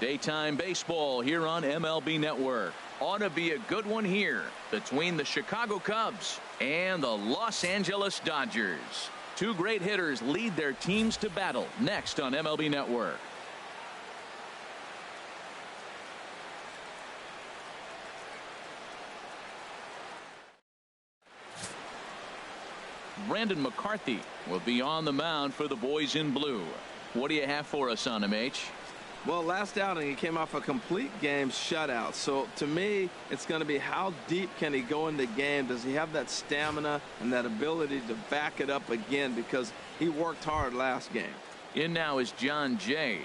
Daytime baseball here on MLB Network. Ought to be a good one here between the Chicago Cubs and the Los Angeles Dodgers. Two great hitters lead their teams to battle next on MLB Network. Brandon McCarthy will be on the mound for the boys in blue. What do you have for us on him, H? Well, last outing he came off a complete game shutout. So to me, it's going to be how deep can he go into the game? Does he have that stamina and that ability to back it up again, because he worked hard last game. In now is John Jay.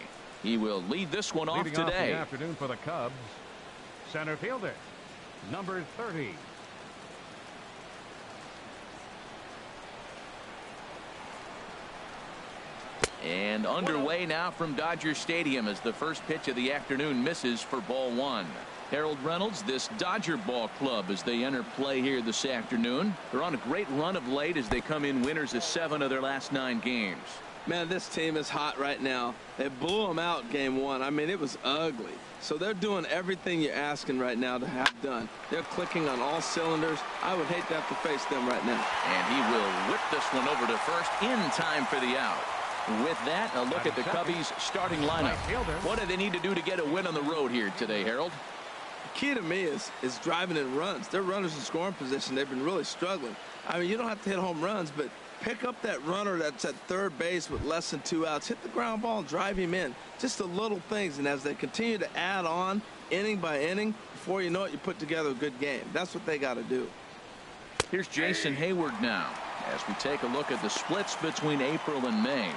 He will lead this one off Leading today. off the afternoon for the Cubs, center fielder, number 30. And underway now from Dodger Stadium as the first pitch of the afternoon misses for ball one. Harold Reynolds, this Dodger ball club as they enter play here this afternoon. They're on a great run of late as they come in winners of 7 of their last 9 games. Man, this team is hot right now. They blew them out game 1. I mean, it was ugly. So they're doing everything you're asking right now to have done. They're clicking on all cylinders. I would hate to have to face them right now. And he will whip this one over to first in time for the out. With that, a look at the Cubbies starting lineup. What do they need to do to get a win on the road here today, Harold? The key to me is driving in runs. Their runners in scoring position, they've been really struggling. I mean, you don't have to hit home runs, but pick up that runner that's at third base with less than 2 outs. Hit the ground ball and drive him in. Just the little things. And as they continue to add on inning by inning, before you know it, you put together a good game. That's what they got to do. Here's Jason Hayward now as we take a look at the splits between April and May.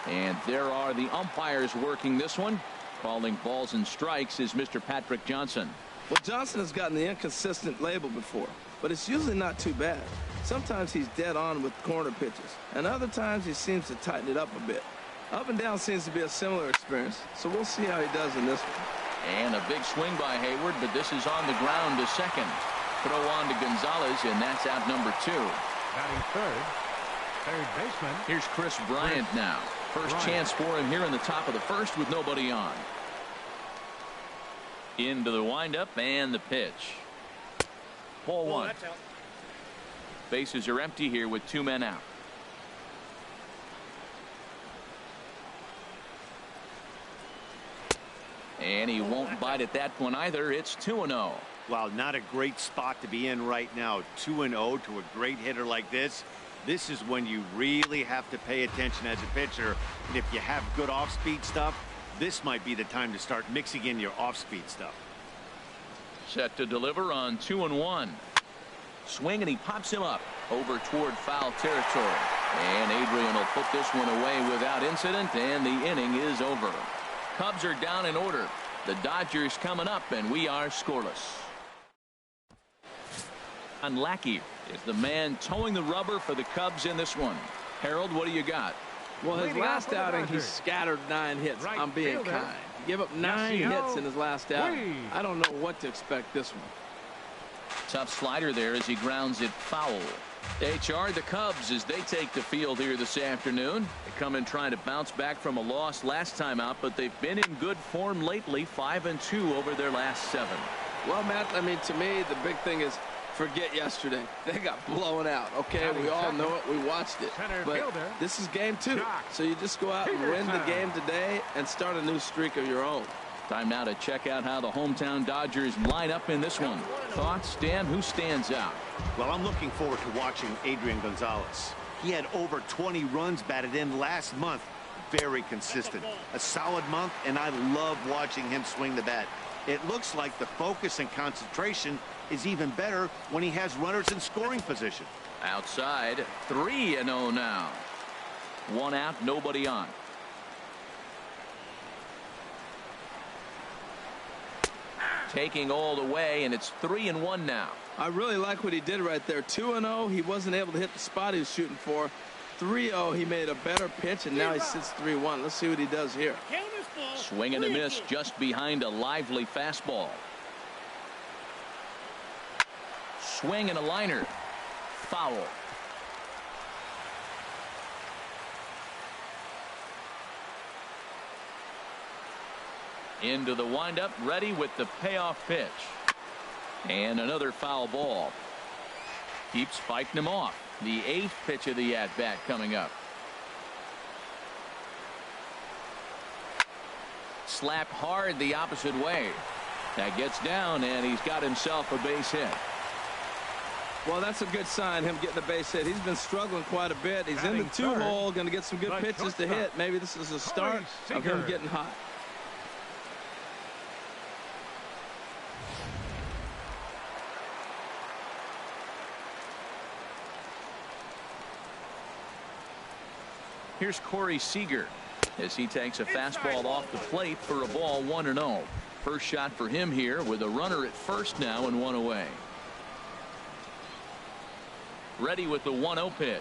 And there are the umpires working this one. Calling balls and strikes is Mr. Patrick Johnson. Well, Johnson has gotten the inconsistent label before, but it's usually not too bad. Sometimes he's dead on with corner pitches, and other times he seems to tighten it up a bit. Up and down seems to be a similar experience, so we'll see how he does in this one. And a big swing by Hayward, but this is on the ground to second. Throw on to Gonzalez, and that's out number 2. Batting third baseman. Here's Chris Bryant now. First chance for him here in the top of the first with nobody on. Into the windup and the pitch. Ball 1. Bases are empty here with 2 men out. And he won't bite at that one either. It's 2-0. Wow, not a great spot to be in right now. 2-0 to a great hitter like this. This is when you really have to pay attention as a pitcher. And if you have good off-speed stuff, this might be the time to start mixing in your off-speed stuff. Set to deliver on 2-1. Swing, and he pops him up over toward foul territory. And Adrian will put this one away without incident, and the inning is over. Cubs are down in order. The Dodgers coming up, and we are scoreless. And Lackey is the man towing the rubber for the Cubs in this one. Harold, what do you got? Well, his last outing, he scattered 9 hits. I'm being kind. He gave up 9 hits in his last outing. I don't know what to expect this one. Tough slider there as he grounds it foul. HR, the Cubs, as they take the field here this afternoon. They come in trying to bounce back from a loss last time out, but they've been in good form lately, 5-2 over their last 7. Well, Matt, I mean, to me, the big thing is forget yesterday. They got blown out. Okay, we all know it. We watched it. But this is game 2. So you just go out and win the game today and start a new streak of your own. Time now to check out how the hometown Dodgers line up in this one. Thoughts, Stan? Who stands out? Well, I'm looking forward to watching Adrian Gonzalez. He had over 20 runs batted in last month. Very consistent. A solid month, and I love watching him swing the bat. It looks like the focus and concentration is even better when he has runners in scoring position. Outside, 3-0 now. 1 out, nobody on. Taking all the way, and it's 3-1 now. I really like what he did right there. 2-0, he wasn't able to hit the spot he was shooting for. 3-0, he made a better pitch, and now he sits 3-1. Let's see what he does here. Swing and a miss just behind a lively fastball. Swing and a liner. Foul. Into the windup, ready with the payoff pitch. And another foul ball. Keeps fighting him off. The 8th pitch of the at-bat coming up. Slapped hard the opposite way. That gets down, and he's got himself a base hit. Well, that's a good sign, him getting a base hit. He's been struggling quite a bit. He's in the 2-hole, going to get some good pitches to hit. Maybe this is a start of him getting hot. Here's Corey Seager as he takes a fastball off the plate for a ball 1-0. First shot for him here with a runner at first now and 1 away. Ready with the 1-0 pitch.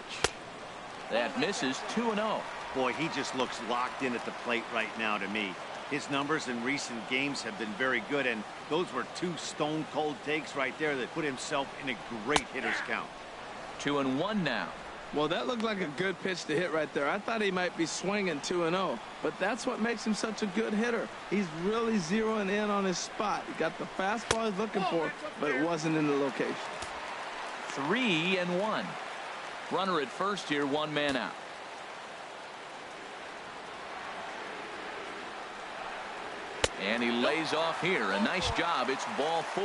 That misses. 2-0. Boy, he just looks locked in at the plate right now to me. His numbers in recent games have been very good, and those were 2 stone-cold takes right there that put himself in a great hitter's count. 2-1 now. Well, that looked like a good pitch to hit right there. I thought he might be swinging 2-0, but that's what makes him such a good hitter. He's really zeroing in on his spot. He got the fastball he's looking for, but it wasn't in the location. 3-1. Runner at first here, 1 man out. And he lays off here. A nice job. It's ball 4.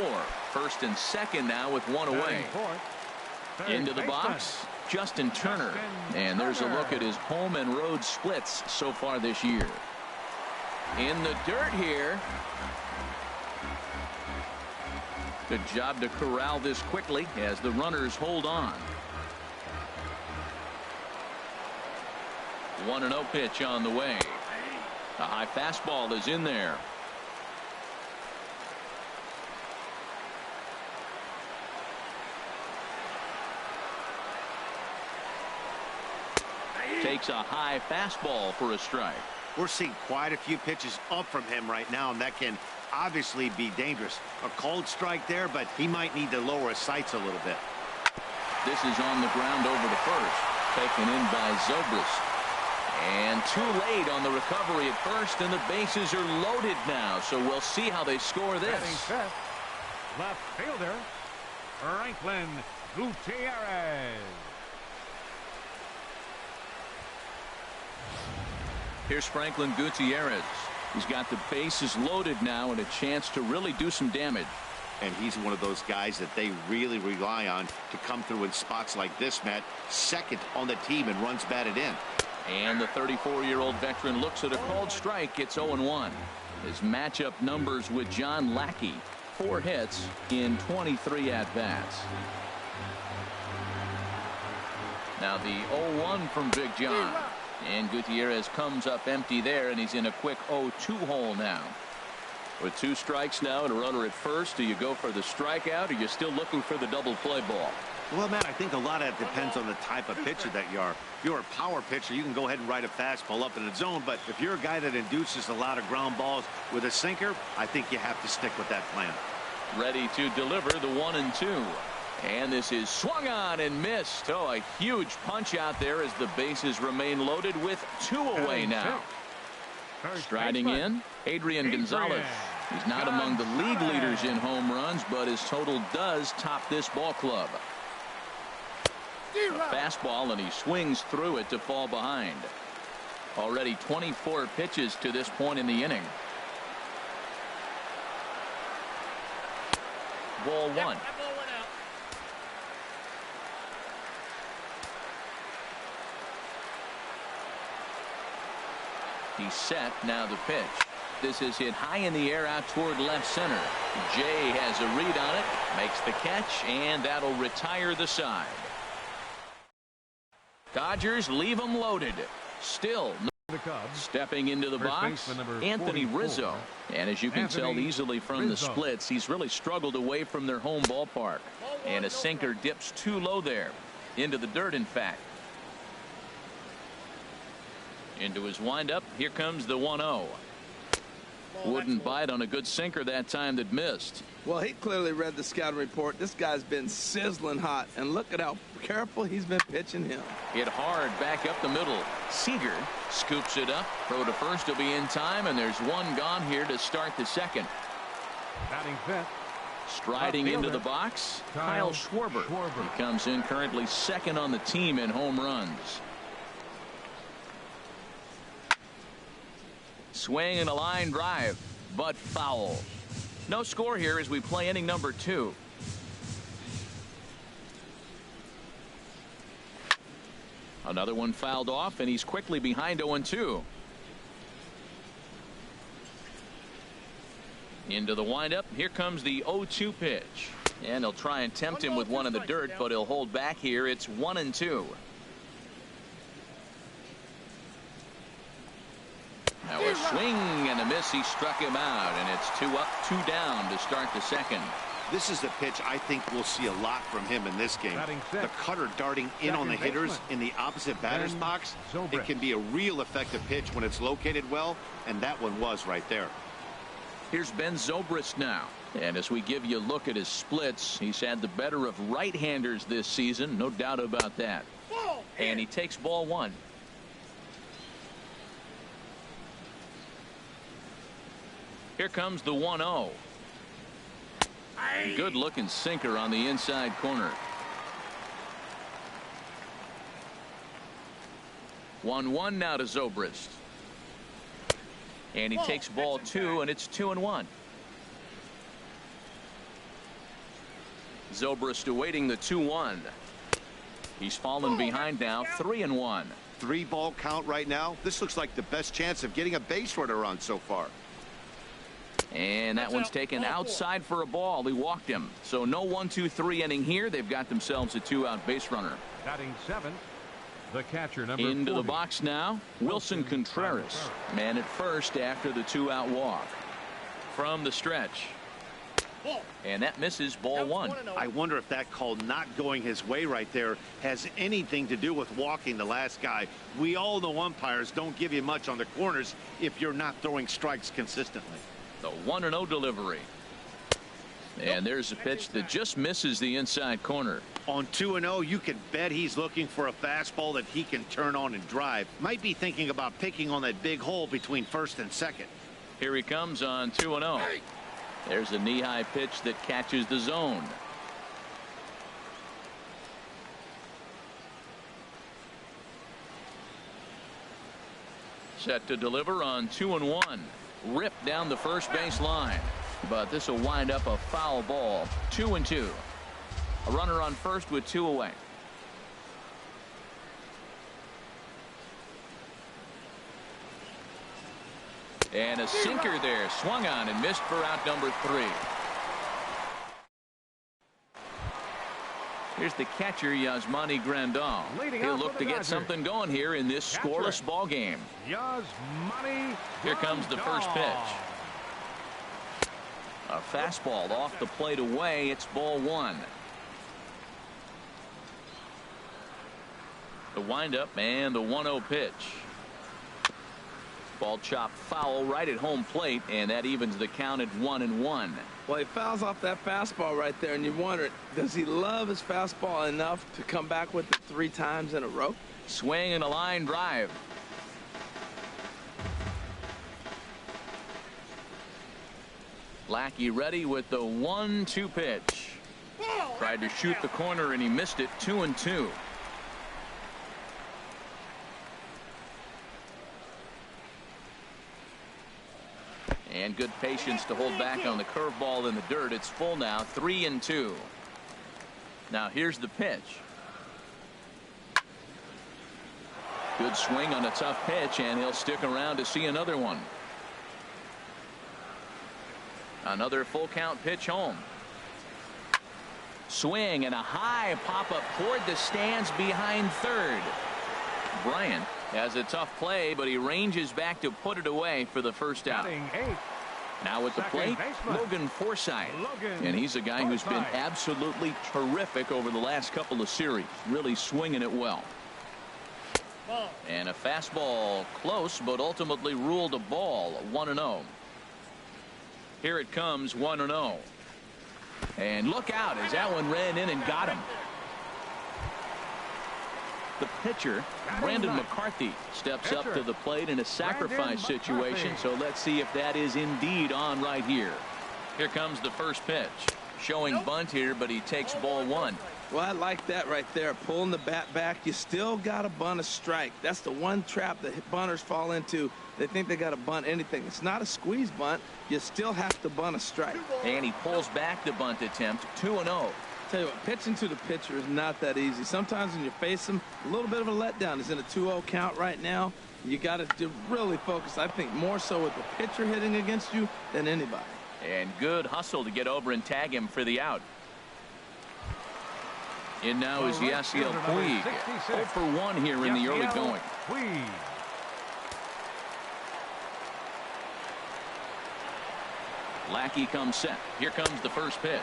First and second now with 1 away. Into the box, Justin Turner. And there's a look at his home and road splits so far this year. In the dirt here. Good job to corral this quickly as the runners hold on. 1-0 pitch on the way. A high fastball is in there. Takes a high fastball for a strike. We're seeing quite a few pitches up from him right now, and that can obviously be dangerous. A cold strike there, but he might need to lower his sights a little bit. This is on the ground over to first. Taken in by Zobrist. And too late on the recovery at first, and the bases are loaded now. So we'll see how they score this. Left fielder, Franklin Gutierrez. Here's Franklin Gutierrez. He's got the bases loaded now and a chance to really do some damage. And he's one of those guys that they really rely on to come through in spots like this, Matt. Second on the team and runs batted in. And the 34-year-old veteran looks at a called strike. It's 0-1. His matchup numbers with John Lackey. 4 hits in 23 at-bats. Now the 0-1 from Big John. And Gutierrez comes up empty there, and he's in a quick 0-2 hole now. With 2 strikes now and a runner at first, do you go for the strikeout, or are you still looking for the double play ball? Well, Matt, I think a lot of that depends on the type of pitcher that you are. If you're a power pitcher, you can go ahead and ride a fastball up in the zone. But if you're a guy that induces a lot of ground balls with a sinker, I think you have to stick with that plan. Ready to deliver the 1-2. And this is swung on and missed. Oh, a huge punch out there as the bases remain loaded with 2 away now. Striding in, Adrian Gonzalez. He's not among the league leaders in home runs, but his total does top this ball club. A fastball, and he swings through it to fall behind. Already 24 pitches to this point in the inning. Ball 1. He's set. Now the pitch. This is hit high in the air out toward left center. Jay has a read on it, makes the catch, and that'll retire the side. Dodgers leave them loaded. Still The Cubs. stepping into the box, Anthony Rizzo. And as you can tell easily from the splits, he's really struggled away from their home ballpark. And a sinker dips too low there. Into the dirt, in fact. Into his windup. Here comes the 1-0. Wouldn't bite on a good sinker that time that missed. Well, he clearly read the scouting report. This guy's been sizzling hot, and look at how careful he's been pitching him. Hit hard back up the middle. Seager scoops it up. Throw to first will be in time, and there's one gone here to start the second. Batting fifth. Striding into the box, Kyle Schwarber. He comes in currently second on the team in home runs. Swing and a line drive, but foul. No score here as we play inning number 2. Another one fouled off, and he's quickly behind 0-2. Into the windup. Here comes the 0-2 pitch. And they'll try and tempt him with one in the dirt, but he'll hold back here. It's 1-2. Now a swing and a miss. He struck him out, and it's 2 up, 2 down to start the second. This is the pitch I think we'll see a lot from him in this game. The cutter darting in on the hitters in the opposite batter's box. It can be a real effective pitch when it's located well, and that one was right there. Here's Ben Zobrist now. And as we give you a look at his splits, he's had the better of right-handers this season, no doubt about that. And he takes ball 1. Here comes the 1-0. Good looking sinker on the inside corner. 1-1 now to Zobrist. And he takes ball 2, and it's 2-1. Zobrist awaiting the 2-1. He's fallen behind now, 3-1. 3-ball count right now. This looks like the best chance of getting a base runner on so far. And that one's taken outside for a ball. He walked him. So no 1-2-3 inning here. They've got themselves a 2-out base runner. Batting 7th. The catcher, number into 40. the box now, Wilson Contreras. Man at first after the 2-out walk. From the stretch. And that misses ball 1. I wonder if that call not going his way right there has anything to do with walking the last guy. We all know umpires don't give you much on the corners if you're not throwing strikes consistently. The 1-0 delivery. And there's a pitch that just misses the inside corner. On 2-0, you can bet he's looking for a fastball that he can turn on and drive. Might be thinking about picking on that big hole between first and second. Here he comes on 2-0. There's a knee-high pitch that catches the zone. Set to deliver on 2-1. Ripped down the first base line. But this will wind up a foul ball. 2-2. A runner on first with 2 away. And a sinker there. Swung on and missed for out number 3. Here's the catcher, Yasmani Grandal. He'll look to get something going here in this scoreless ball game. Here comes the first pitch. A fastball off the plate away. It's ball 1. The windup and the 1-0 pitch. Ball chopped foul right at home plate, and that evens the count at 1-1. Well, he fouls off that fastball right there, and you wonder, does he love his fastball enough to come back with it 3 times in a row? Swing and a line drive. Lackey ready with the 1-2 pitch. Tried to shoot the corner and he missed it. 2-2. And good patience to hold back on the curveball in the dirt. It's full now. 3-2. Now here's the pitch. Good swing on a tough pitch, and he'll stick around to see another one. Another full count pitch home. Swing and a high pop up toward the stands behind third. Bryant has a tough play, but he ranges back to put it away for the first out. Now at the plate, Logan Forsythe. And he's a guy who's been absolutely terrific over the last couple of series. Really swinging it well. And a fastball close, but ultimately ruled a ball. 1-0. Here it comes. 1-0. And look out as that one ran in and got him. The pitcher, Brandon McCarthy, steps up to the plate in a sacrifice situation. So let's see if that is indeed on right here. Here comes the first pitch. Showing bunt here, but he takes ball one. Well, I like that right there. Pulling the bat back. You still got to bunt a strike. That's the one trap that bunters fall into. They think they got to bunt anything. It's not a squeeze bunt. You still have to bunt a strike. And he pulls back the bunt attempt. 2-0. Tell you what, pitching to the pitcher is not that easy. Sometimes when you face him, a little bit of a letdown. He's in a 2-0 count right now. You got to really focus, I think, more so with the pitcher hitting against you than anybody. And good hustle to get over and tag him for the out. In now is Yasiel Puig. 0 for 1 here in the early going. Lackey comes set. Here comes the first pitch.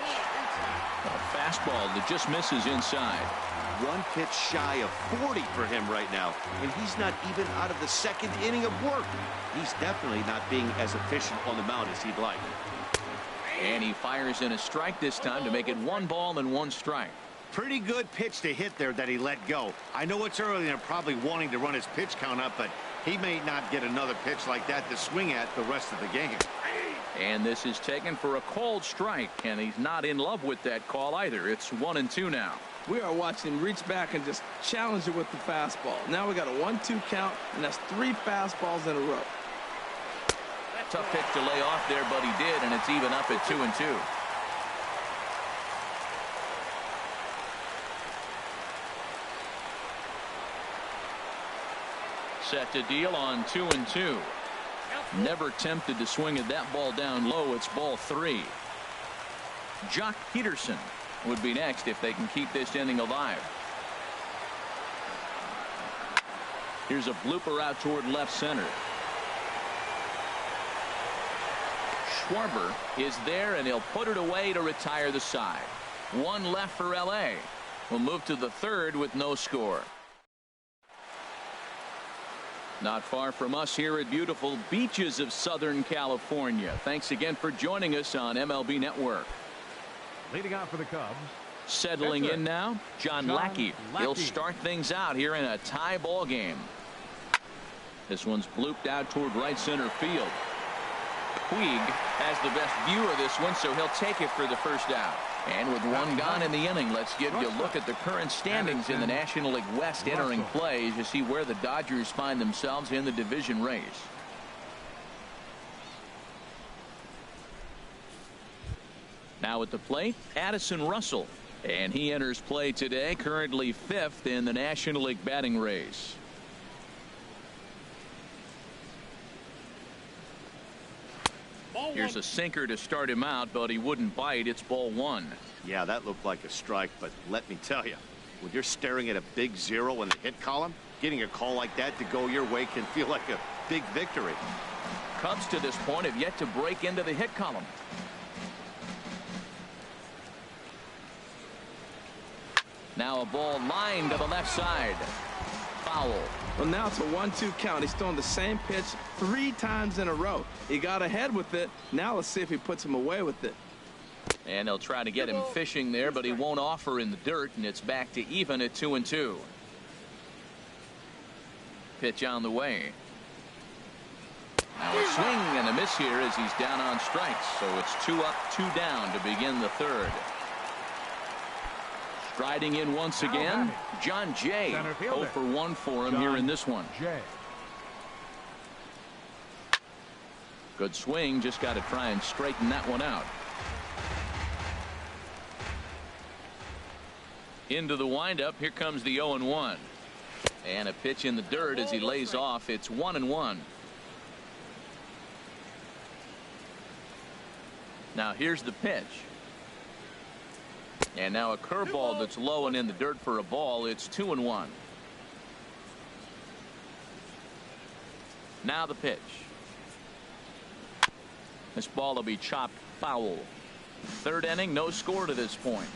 A fastball that just misses inside. One pitch shy of 40 for him right now, and he's not even out of the second inning of work. He's definitely not being as efficient on the mound as he'd like. And he fires in a strike this time to make it 1 ball and 1 strike. Pretty good pitch to hit there that he let go. I know it's early and probably wanting to run his pitch count up, but he may not get another pitch like that to swing at the rest of the game. And this is taken for a called strike, and he's not in love with that call either. It's 1-2 now. We are watching him reach back and just challenge it with the fastball. Now we got a 1-2 count, and that's 3 fastballs in a row. Tough pitch to lay off there, but he did, and it's even up at 2-2. Set to deal on 2-2. Never tempted to swing at that ball down low. It's ball 3. Jock Peterson would be next if they can keep this inning alive. Here's a blooper out toward left center. Schwarber is there, and he'll put it away to retire the side. 1 left for L.A. We'll move to the 3rd with no score. Not far from us here at beautiful beaches of Southern California. Thanks again for joining us on MLB Network. Leading out for the Cubs. Settling in now, John Lackey. He'll start things out here in a tie ball game. This one's blooped out toward right center field. Puig has the best view of this one, so he'll take it for the first out. And with 1 gone in the inning, let's give you a look at the current standings in the National League West entering play to see where the Dodgers find themselves in the division race. Now at the plate, Addison Russell. And he enters play today, currently 5th in the National League batting race. Here's a sinker to start him out, but he wouldn't bite. It's ball 1. Yeah, that looked like a strike, but let me tell you, when you're staring at a big 0 in the hit column, getting a call like that to go your way can feel like a big victory. Cubs to this point have yet to break into the hit column. Now a ball lined to the left side. Foul. Well, now it's a 1-2 count. He's throwing the same pitch 3 times in a row. He got ahead with it. Now let's see if he puts him away with it. And they'll try to get him fishing there, but he won't offer in the dirt, and it's back to even at 2-2. Pitch on the way. Now a swing and a miss here as he's down on strikes. So it's 2 up, 2 down to begin the 3rd. Striding in once again, John Jay. 0 for 1 for him here in this one. Good swing, just got to try and straighten that one out. Into the windup, here comes the 0-1. And a pitch in the dirt as he lays off. It's 1-1. Now here's the pitch. And now a curveball that's low and in the dirt for a ball. It's 2-1. Now the pitch. This ball will be chopped foul. 3rd inning, no score to this point.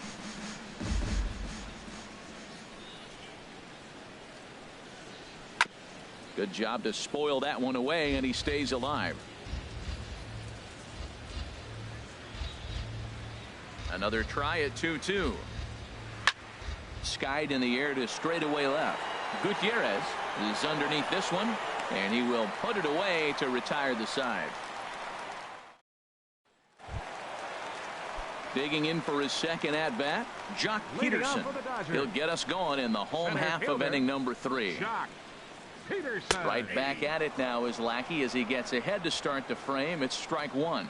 Good job to spoil that one away, and he stays alive. Another try at 2-2. Skied in the air to straightaway left. Gutierrez is underneath this one, and he will put it away to retire the side. Digging in for his second at bat, Jock Peterson. He'll get us going in the home half of inning number 3. Peterson. Right back at it now is Lackey as he gets ahead to start the frame. It's strike 1.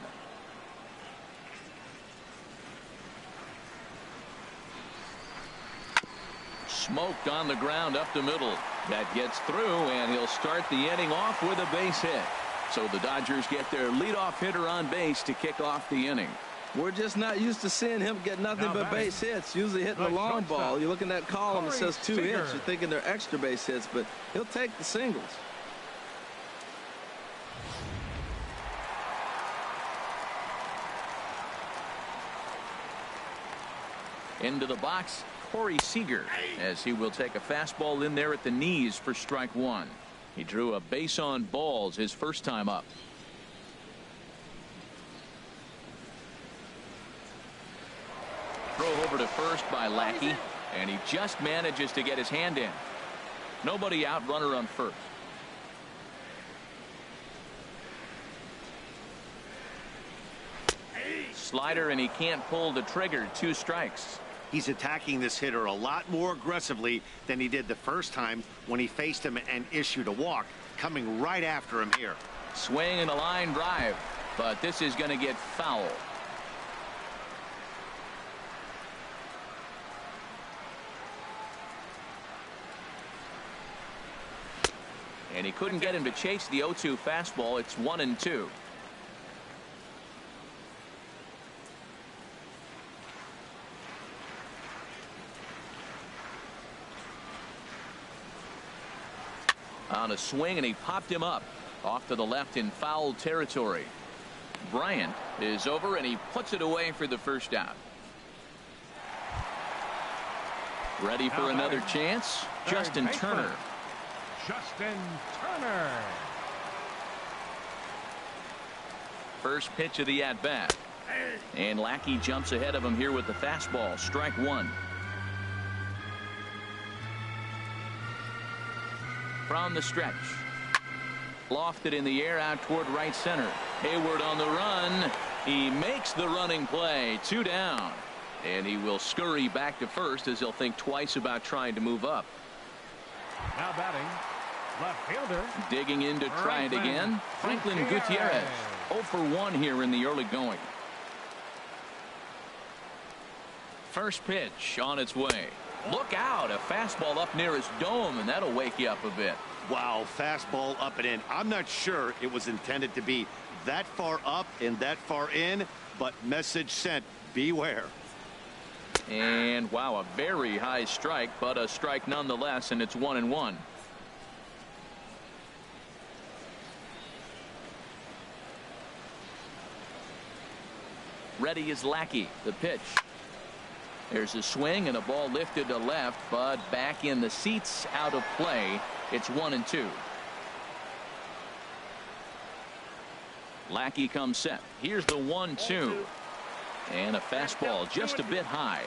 Smoked on the ground up the middle. That gets through, and he'll start the inning off with a base hit. So the Dodgers get their leadoff hitter on base to kick off the inning. We're just not used to seeing him get nothing but base hits. Usually hitting the long ball. You look in that column, it says 2 hits. You're thinking they're extra base hits, but he'll take the singles. Into the box, Corey Seager, as he will take a fastball in there at the knees for strike 1. He drew a base on balls his first time up. Throw over to first by Lackey, and he just manages to get his hand in. Nobody out, runner on first. Slider, and he can't pull the trigger. 2 strikes. He's attacking this hitter a lot more aggressively than he did the first time when he faced him and issued a walk, coming right after him here. Swing and a line drive, but this is going to get foul. And he couldn't get him to chase the 0-2 fastball. It's 1-2. On a swing, and he popped him up off to the left in foul territory. Bryant is over, and he puts it away for the first out. Ready for another chance? Justin Turner. Justin Turner. First pitch of the at bat, and Lackey jumps ahead of him here with the fastball. Strike 1. From the stretch, lofted in the air out toward right center. Hayward on the run. He makes the running play. 2 down, and he will scurry back to first as he'll think twice about trying to move up. Now batting, left fielder. Digging in to try it again, Franklin Gutierrez. 0 for 1 here in the early going. First pitch on its way. Look out, a fastball up near his dome, and that'll wake you up a bit. Wow, fastball up and in. I'm not sure it was intended to be that far up and that far in, but message sent, beware. And wow, a very high strike, but a strike nonetheless, and it's 1-1. Ready is Lackey. The pitch. There's a swing and a ball lifted to left, but back in the seats, out of play. It's 1-2. Lackey comes set. Here's the 1-2. And a fastball just a bit high.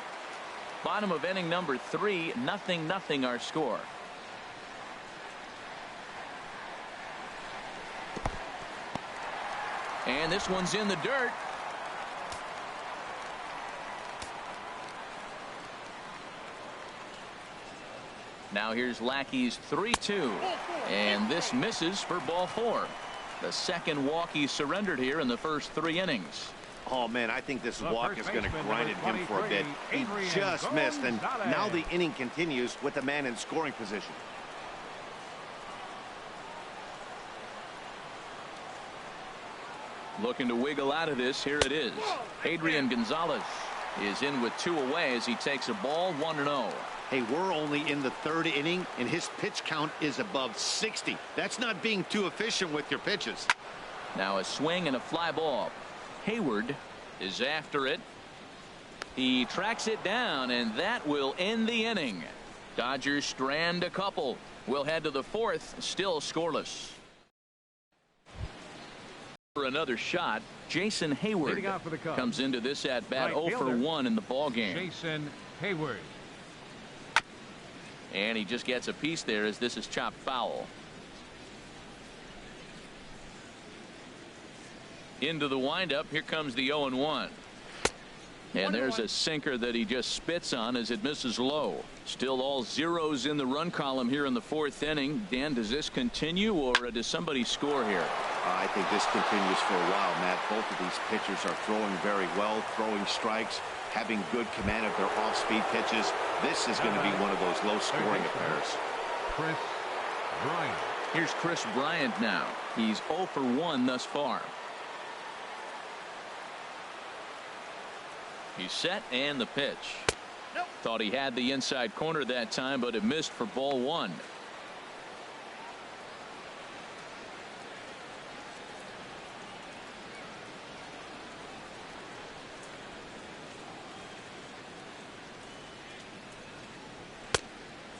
Bottom of inning number 3, 0-0 our score. And this one's in the dirt. Now here's Lackey's 3-2, and this misses for ball 4. The second walk he surrendered here in the first 3 innings. Oh man, I think this walk is going to grind at him for a bit. He just missed, and now the inning continues with a man in scoring position. Looking to wiggle out of this. Here it is. Adrian Gonzalez is in with 2 away as he takes a ball. 1-0. Hey, we're only in the 3rd inning, and his pitch count is above 60. That's not being too efficient with your pitches. Now a swing and a fly ball. Hayward is after it. He tracks it down, and that will end the inning. Dodgers strand a couple. We'll head to the 4th, still scoreless. For another shot, Jason Hayward Leading off for the Cubs, comes into this at bat right 0 for fielder, 1 in the ball game. Jason Hayward. And he just gets a piece there as this is chopped foul. Into the windup. Here comes the 0-1. And there's a sinker that he just spits on as it misses low. Still all zeros in the run column here in the 4th inning. Dan, does this continue or does somebody score here? I think this continues for a while, Matt. Both of these pitchers are throwing very well, throwing strikes, having good command of their off-speed pitches. This is going to be one of those low-scoring affairs. Chris Bryant. Here's Chris Bryant now. He's 0 for 1 thus far. He's set and the pitch. Nope. Thought he had the inside corner that time, but it missed for ball 1.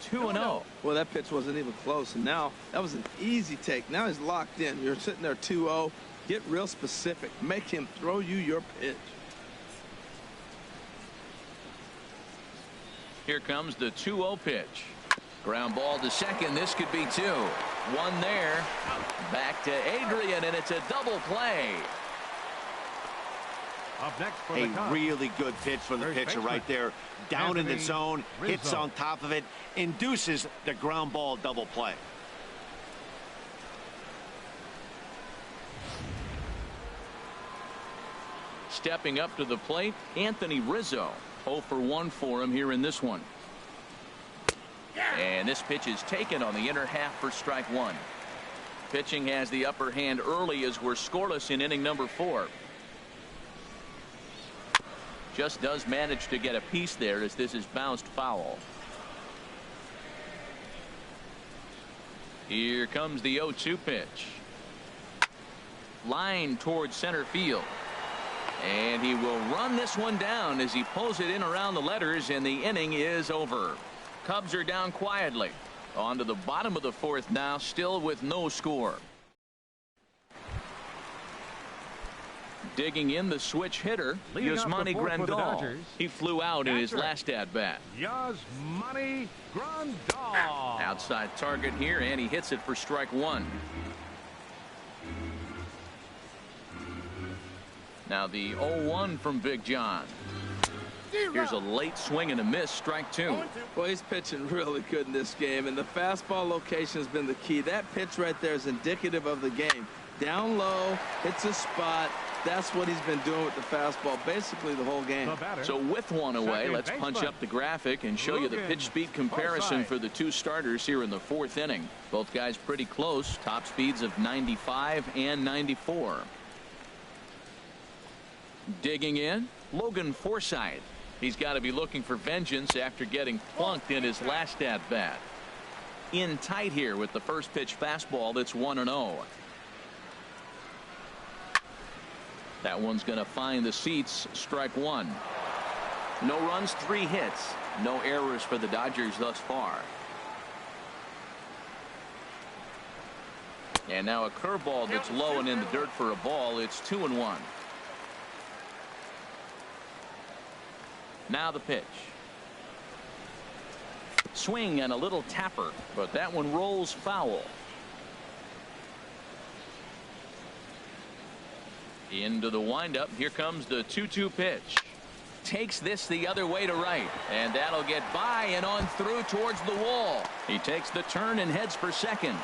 Two and 0. Well, that pitch wasn't even close, and now that was an easy take. Now he's locked in. You're sitting there 2-0. Get real specific. Make him throw you your pitch. Here comes the 2-0 pitch. Ground ball to second. This could be 2. 1 there. Back to Adrian, and it's a double play. Up next for A the Cubs, really good pitch from the pitcher right there. Down in the zone, hits on top of it, induces the ground ball double play. Stepping up to the plate, Anthony Rizzo. 0 for 1 for him here in this one. And this pitch is taken on the inner half for strike 1. Pitching has the upper hand early as we're scoreless in inning number 4. Just does manage to get a piece there as this is bounced foul. Here comes the 0-2 pitch. Line towards center field. And he will run this one down as he pulls it in around the letters, and the inning is over. Cubs are down quietly. On to the bottom of the 4th now, still with no score. Digging in the switch hitter, Yasmani Grandal. He flew out in his last at bat. Yasmani Grandal. Outside target here, and he hits it for strike 1. Now the 0-1 from Big John. Here's a late swing and a miss, strike 2. Well, he's pitching really good in this game, and the fastball location has been the key. That pitch right there is indicative of the game. Down low, hits a spot. That's what he's been doing with the fastball basically the whole game. So with one away, let's punch up the graphic and show you the pitch speed comparison for the 2 starters here in the 4th inning. Both guys pretty close. Top speeds of 95 and 94. Digging in, Logan Forsythe. He's got to be looking for vengeance after getting plunked in his last at bat. In tight here with the first pitch fastball that's 1-0. That one's going to find the seats, strike 1. No runs, 3 hits. No errors for the Dodgers thus far. And now a curveball that's low and in the dirt for a ball. It's 2-1. Now the pitch. Swing and a little tapper, but that one rolls foul. Into the windup. Here comes the 2-2 pitch. Takes this the other way to right, and that'll get by and on through towards the wall. He takes the turn and heads for second,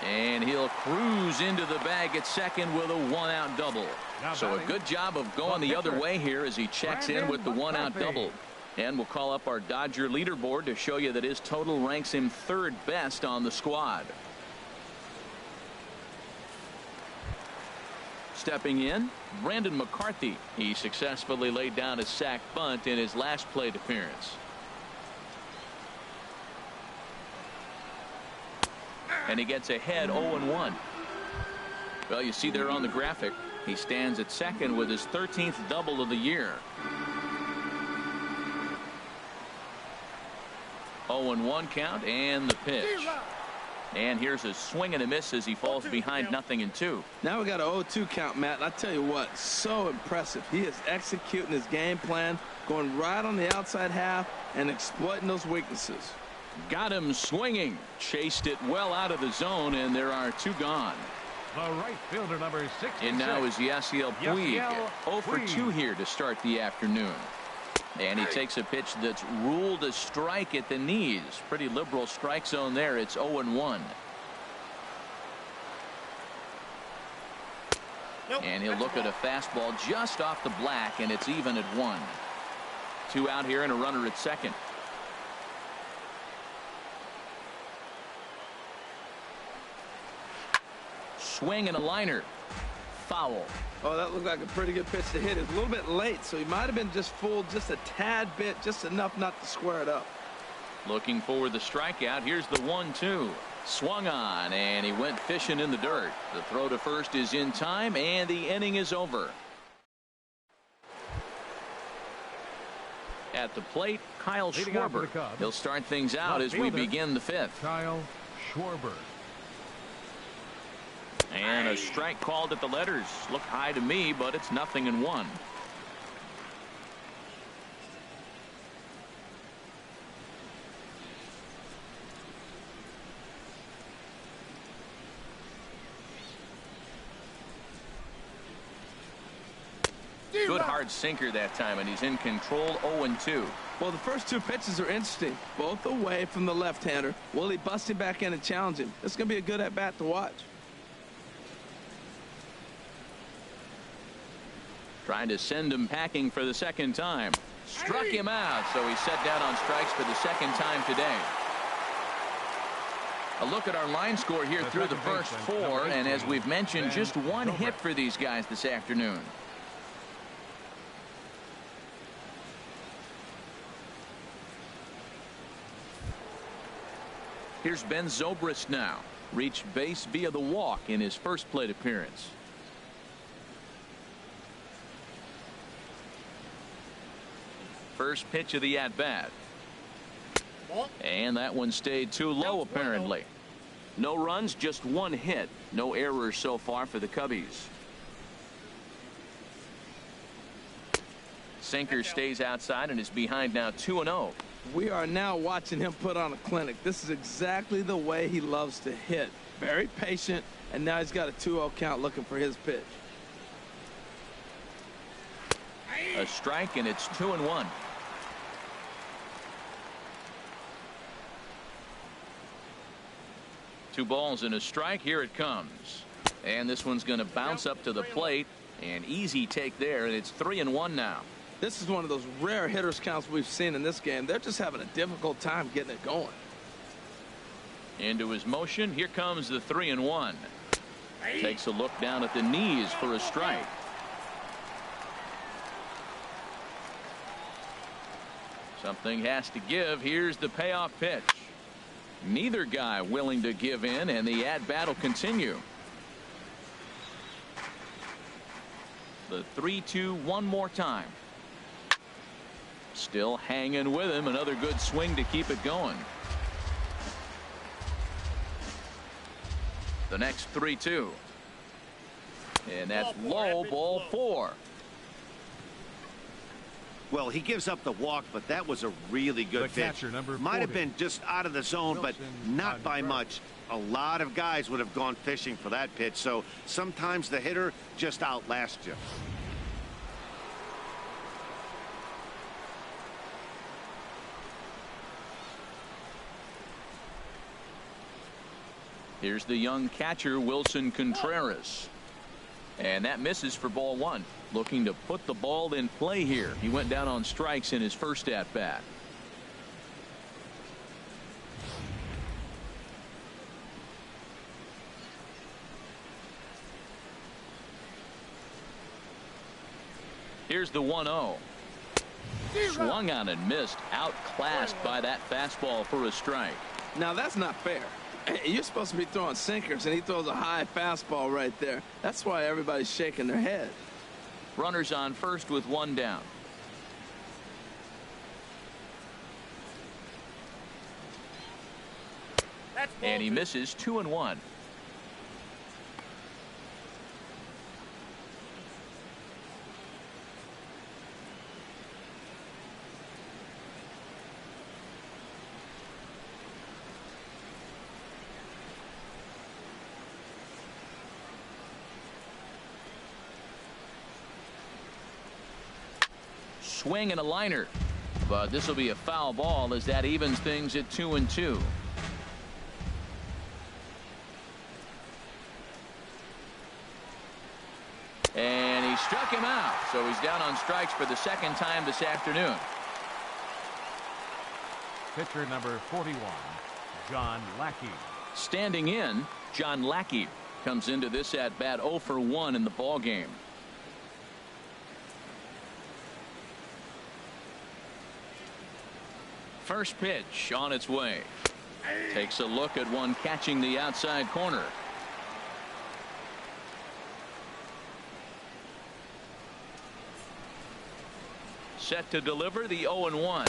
and he'll cruise into the bag at second with a 1-out double. So a good job of going the other way here as he checks in with the 1-out double. And we'll call up our Dodger leaderboard to show you that his total ranks him 3rd best on the squad. Stepping in, Brandon McCarthy. He successfully laid down a sac bunt in his last plate appearance. And he gets ahead 0-1. Well, you see there on the graphic, he stands at second with his 13th double of the year. 0-1 count and the pitch. And here's a swing and a miss as he falls behind 0-2. Now we got an 0-2 count, Matt. And I tell you what, so impressive. He is executing his game plan, going right on the outside half and exploiting those weaknesses. Got him swinging. Chased it well out of the zone, and there are 2 gone. The right fielder, number 66. And now is Yasiel Puig. 0 for 2 here to start the afternoon. And he takes a pitch that's ruled a strike at the knees. Pretty liberal strike zone there. It's 0-1. And he'll look at a fastball just off the black, and it's even at 1. 2 out here and a runner at second. Swing and a liner. Foul. Oh, that looked like a pretty good pitch to hit. It was a little bit late, so he might have been just fooled just a tad bit, just enough not to square it up. Looking for the strikeout. Here's the 1-2. Swung on, and he went fishing in the dirt. The throw to first is in time, and the inning is over. At the plate, Kyle Schwarber. He'll start things out as we begin the 5th. Kyle Schwarber. And a strike called at the letters. Look high to me, but it's 0-1. Good hard sinker that time, and he's in control. 0-2. Well, the first 2 pitches are interesting, both away from the left-hander. Will he bust him back in and challenge him? It's going to be a good at-bat to watch. Trying to send him packing for the 2nd time. Struck him out, so he's set down on strikes for the 2nd time today. A look at our line score here through the first 4, and as we've mentioned, just 1 hit for these guys this afternoon. Here's Ben Zobrist now. Reached base via the walk in his first plate appearance. First pitch of the at-bat. And that one stayed too low, apparently. No runs, just 1 hit. No errors so far for the Cubbies. Sinker stays outside and is behind now 2-0. We are now watching him put on a clinic. This is exactly the way he loves to hit. Very patient, and now he's got a 2-0 count looking for his pitch. A strike, and it's 2-1. Two balls and a strike. Here it comes. And this one's going to bounce up to the plate. An easy take there, and it's 3-1 now. This is one of those rare hitters counts we've seen in this game. They're just having a difficult time getting it going. Into his motion. Here comes the 3-1. Takes a look down at the knees for a strike. Something has to give. Here's the payoff pitch. Neither guy willing to give in, and the at-bat will continue. The 3-2 one more time. Still hanging with him. Another good swing to keep it going. The next 3-2. And that's low, ball 4. Well, he gives up the walk, but that was a really good pitch. Might have been just out of the zone, but not by much. A lot of guys would have gone fishing for that pitch, so sometimes the hitter just outlasts you. Here's the young catcher, Wilson Contreras. And that misses for ball 1. Looking to put the ball in play here. He went down on strikes in his first at bat. Here's the 1-0. Swung on and missed. Outclassed by that fastball for a strike. Now that's not fair. You're supposed to be throwing sinkers, and he throws a high fastball right there. That's why everybody's shaking their head. Runners on first with 1 down. And he misses 2-1. Swing and a liner, but this will be a foul ball as that evens things at 2-2. And he struck him out, so he's down on strikes for the second time this afternoon. Pitcher number 41, John Lackey. Standing in, John Lackey comes into this at bat 0 for 1 in the ball game. First pitch on its way. Takes a look at one catching the outside corner. Set to deliver the 0-1.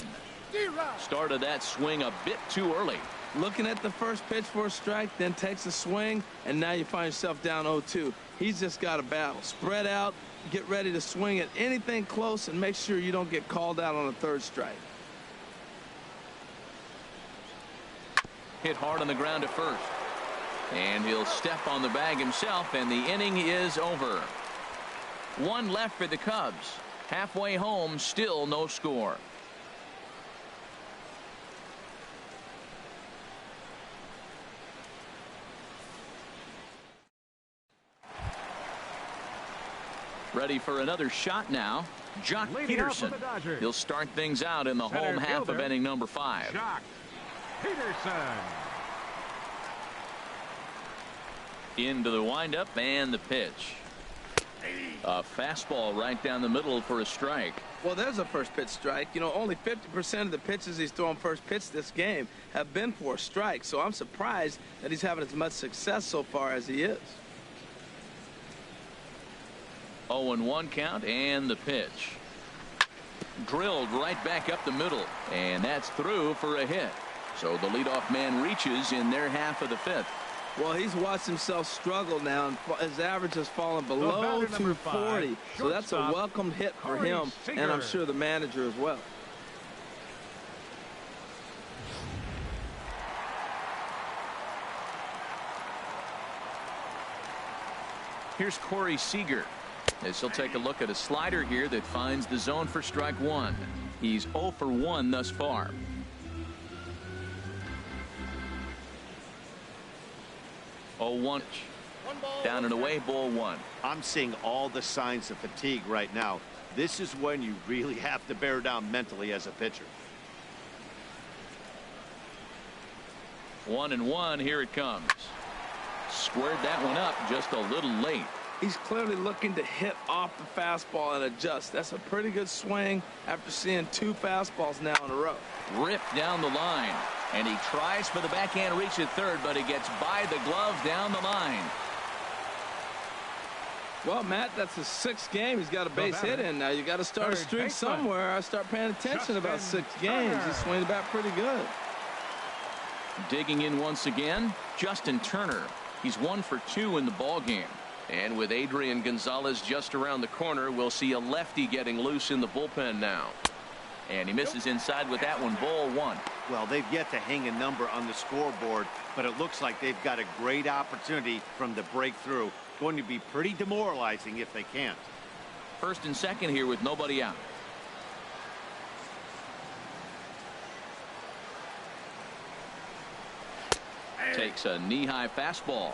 Started that swing a bit too early. Looking at the first pitch for a strike, then takes a swing, and now you find yourself down 0-2. He's just got a battle. Spread out, get ready to swing at anything close, and make sure you don't get called out on a third strike. Hit hard on the ground to first. And he'll step on the bag himself, and the inning is over. One left for the Cubs. Halfway home, still no score. Ready for another shot now. Jock Peterson. He'll start things out in the home half of inning number 5. Jock Peterson. Into the windup and the pitch. A fastball right down the middle for a strike. Well, there's a first pitch strike. You know, only 50% of the pitches he's thrown first pitch this game have been for a strike. So I'm surprised that he's having as much success so far as he is. 0-1 count and the pitch. Drilled right back up the middle, and that's through for a hit. So the leadoff man reaches in their half of the 5th. Well, he's watched himself struggle now, and his average has fallen below 240. So that's a welcome hit for him, and I'm sure the manager as well. Here's Corey Seager as he'll take a look at a slider here that finds the zone for strike 1. He's 0 for 1 thus far. 0-1. Down and away, ball 1. I'm seeing all the signs of fatigue right now. This is when you really have to bear down mentally as a pitcher. 1-1, here it comes. Squared that one up just a little late. He's clearly looking to hit off the fastball and adjust. That's a pretty good swing after seeing 2 fastballs now in a row. Ripped down the line, and he tries for the backhand reach at third, but he gets by the glove down the line. Well, Matt, that's the 6th game. He's got a base hit in now. You got to start a streak somewhere. I start paying attention about 6 games. He's swinging back pretty good. Digging in once again, Justin Turner. He's 1 for 2 in the ball game. And with Adrian Gonzalez just around the corner, we'll see a lefty getting loose in the bullpen now. And he misses inside with that one, ball 1. Well, they've yet to hang a number on the scoreboard, but it looks like they've got a great opportunity from the breakthrough. Going to be pretty demoralizing if they can't. First and second here with nobody out. Takes a knee-high fastball.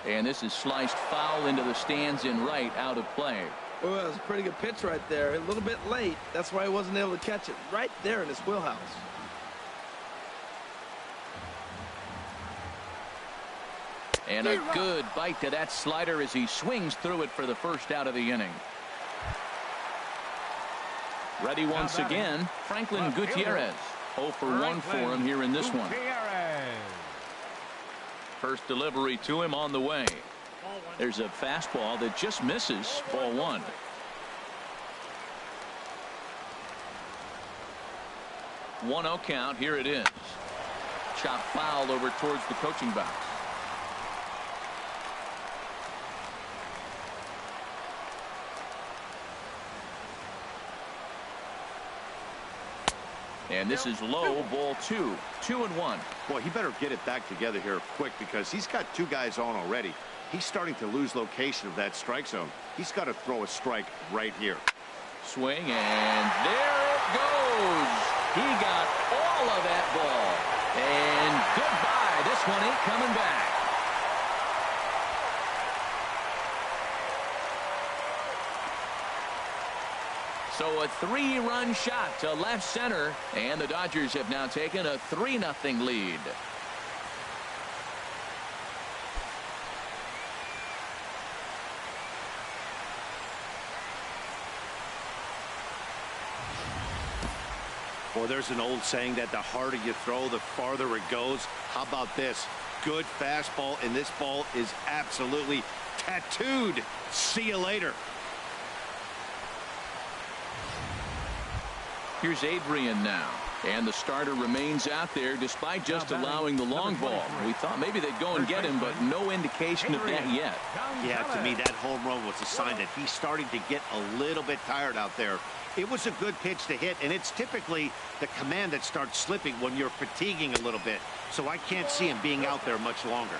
And this is sliced foul into the stands in right, out of play. Well, that was a pretty good pitch right there. A little bit late. That's why he wasn't able to catch it right there in his wheelhouse. And a good bite to that slider as he swings through it for the first out of the inning. Ready once again, Franklin Gutierrez. 0 for 1 for him here in this one. First delivery to him on the way. There's a fastball that just misses. Ball one. One 0 count. Here it is. Chop foul over towards the coaching box. And this is low. Ball two. 2-1. Boy, he better get it back together here quick because he's got two guys on already. He's starting to lose location of that strike zone. He's got to throw a strike right here. Swing, and there it goes. He got all of that ball. And goodbye. This one ain't coming back. So a 3-run shot to left center, and the Dodgers have now taken a 3-0 lead. Well, there's an old saying that the harder you throw, the farther it goes. How about this? Good fastball, and this ball is absolutely tattooed. See you later. Here's Adrian now, and the starter remains out there despite just allowing the long ball. We thought maybe they'd go and get him, but no indication of that yet. Yeah, to me, that home run was a sign that he's starting to get a little bit tired out there. It was a good pitch to hit, and it's typically the command that starts slipping when you're fatiguing a little bit. So I can't see him being out there much longer.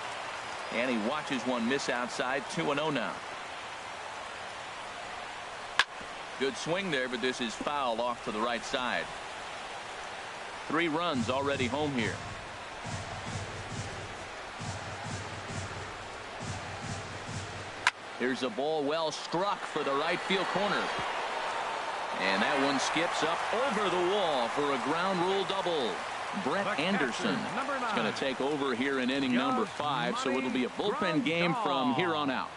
And he watches one miss outside. 2-0 now. Good swing there, but this is foul off to the right side. 3 runs already home here. Here's a ball well struck for the right field corner. And that one skips up over the wall for a ground rule double. Brett Anderson is going to take over here in inning number 5, so it'll be a bullpen game from here on out.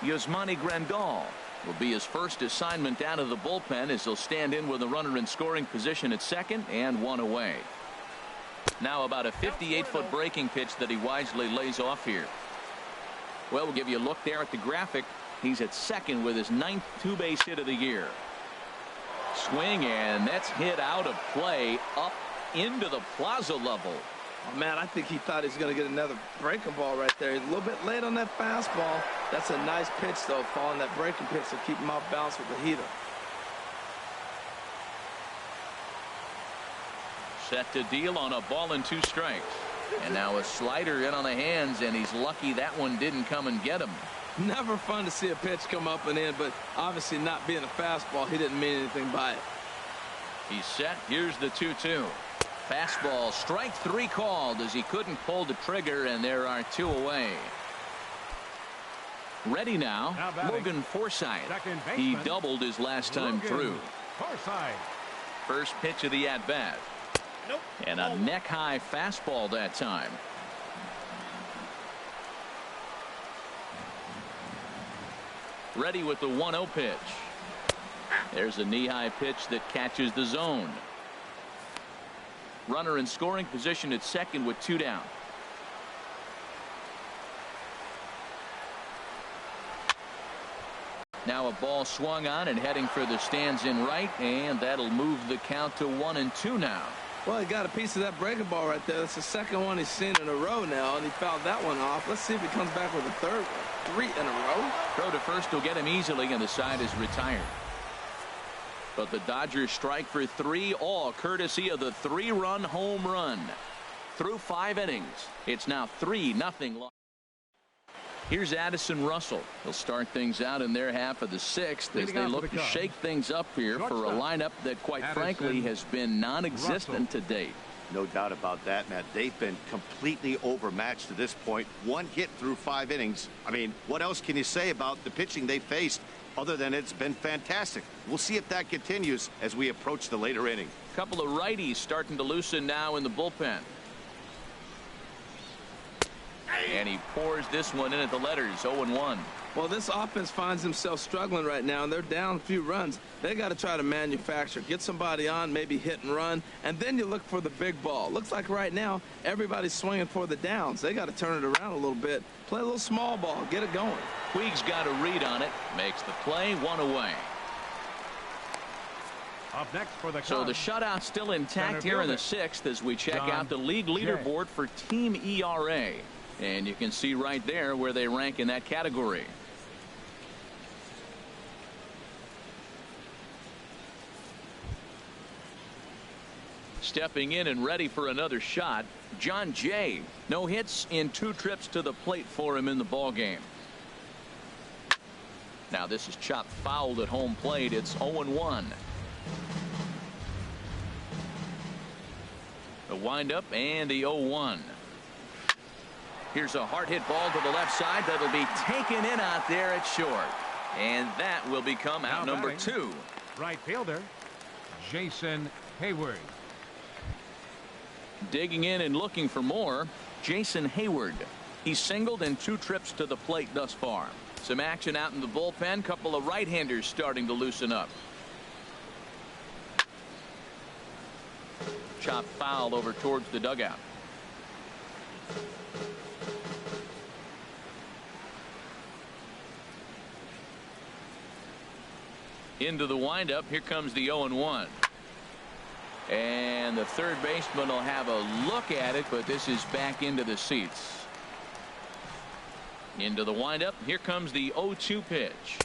Yasmani Grandal will be his first assignment out of the bullpen as he'll stand in with a runner in scoring position at second and 1 away. Now about a 58-foot breaking pitch that he wisely lays off here. Well, we'll give you a look there at the graphic. He's at second with his 9th 2-base hit of the year. Swing, and that's hit out of play up into the plaza level. Oh, man, I think he thought he was going to get another breaking ball right there. He's a little bit late on that fastball. That's a nice pitch, though, following that breaking pitch to keep him off balance with the heater. Set to deal on a ball and 2 strikes. And now a slider in on the hands, and he's lucky that one didn't come and get him. Never fun to see a pitch come up and in, but obviously not being a fastball, he didn't mean anything by it. He's set. Here's the 2-2. Fastball, strike 3 called as he couldn't pull the trigger, and there are 2 away. Ready now, Logan Forsythe. He doubled his last time through. First pitch of the at-bat. And a neck-high fastball that time. Ready with the 1-0 pitch. There's a knee-high pitch that catches the zone. Runner in scoring position at second with 2 down. Now a ball swung on and heading for the stands in right, and that'll move the count to 1-2 now. Well, he got a piece of that breaking ball right there. That's the second one he's seen in a row now, and he fouled that one off. Let's see if he comes back with a third one. 3 in a row. Throw to first will get him easily, and the side is retired. But the Dodgers strike for 3, all courtesy of the 3-run home run. Through 5 innings, it's now 3-0. Here's Addison Russell. He'll start things out in their half of the 6th as they look to shake things up here for a lineup that, quite frankly, has been non-existent to date. No doubt about that, Matt. They've been completely overmatched to this point. 1 hit through 5 innings. I mean, what else can you say about the pitching they faced other than it's been fantastic? We'll see if that continues as we approach the later inning. A couple of righties starting to loosen now in the bullpen. And he pours this one in at the letters. 0-1. Well, this offense finds themselves struggling right now, and they're down a few runs. They got to try to manufacture, get somebody on, maybe hit and run, and then you look for the big ball. Looks like right now everybody's swinging for the downs. They got to turn it around a little bit, play a little small ball, get it going. Puig's got a read on it, makes the play, 1 away. Up next for the So the Cubs, shutout still intact here in the 6th as we check out the league leaderboard for team ERA. And you can see right there where they rank in that category. Stepping in and ready for another shot, John Jay. No hits in 2 trips to the plate for him in the ball game. Now this is chopped fouled at home plate. It's 0-1. The windup and the 0-1. Here's a hard hit ball to the left side that'll be taken in out there at short. And that will become out number 2. right fielder, Jason Hayward. Digging in and looking for more, Jason Hayward. He's singled in 2 trips to the plate thus far. Some action out in the bullpen. Couple of right-handers starting to loosen up. Chop foul over towards the dugout. Into the windup. Here comes the 0-1. And the third baseman will have a look at it, but this is back into the seats. Into the windup. Here comes the 0-2 pitch.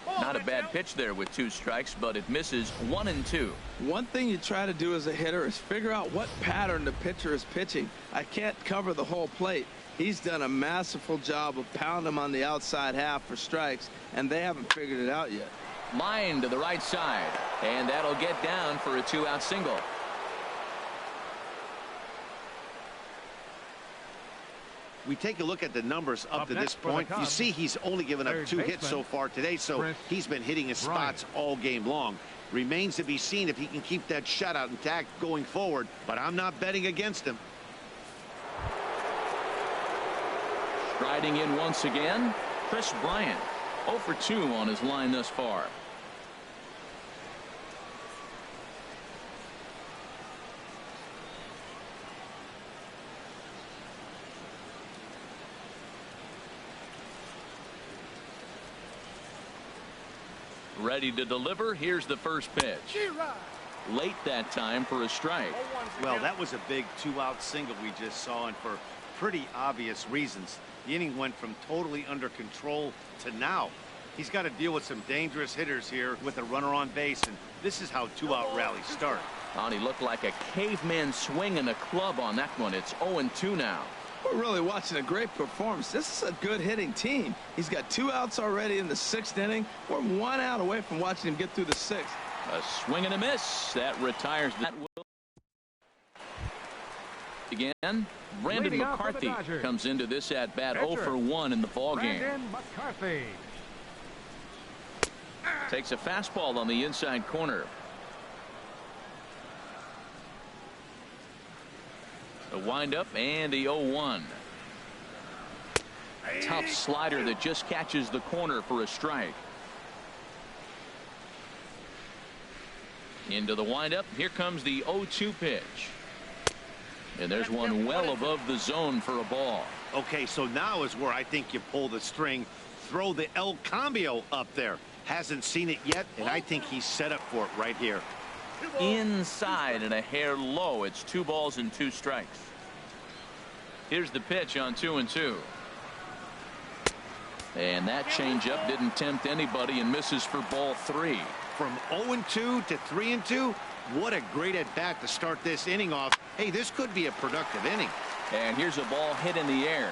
Not a bad pitch there with 2 strikes, but it misses 1-2. One thing you try to do as a hitter is figure out what pattern the pitcher is pitching. I can't cover the whole plate. He's done a masterful job of pounding them on the outside half for strikes, and they haven't figured it out yet. Line to the right side, and that'll get down for a 2-out single. We take a look at the numbers up to this point. You see he's only given up 2 hits so far today, so he's been hitting his spots all game long. Remains to be seen if he can keep that shutout intact going forward, but I'm not betting against him. Striding in once again, Chris Bryant. 0 for 2 on his line thus far. Ready to deliver. Here's the first pitch. Late that time for a strike. Well, that was a big 2-out single we just saw, and for pretty obvious reasons. The inning went from totally under control to now. He's got to deal with some dangerous hitters here with a runner on base, and this is how 2-out rallies start. And he looked like a caveman swinging a club on that one. It's 0-2 now. We're really watching a great performance. This is a good hitting team. He's got 2 outs already in the 6th inning. We're 1 out away from watching him get through the 6th. A swing and a miss. That retires that. Again, Brandon McCarthy comes into this at bat 0 for 1 in the ball game. McCarthy takes a fastball on the inside corner. The windup and the 0-1. Tough slider that just catches the corner for a strike. Into the windup. Here comes the 0-2 pitch. And there's one well above the zone for a ball. Okay, so now is where I think you pull the string. Throw the El Cambio up there. Hasn't seen it yet, and I think he's set up for it right here. Inside and a hair low. It's 2 balls and 2 strikes. Here's the pitch on 2-2. And that changeup didn't tempt anybody and misses for ball 3. From 0-2 to 3-2. What a great at bat to start this inning off. Hey, this could be a productive inning. And here's a ball hit in the air.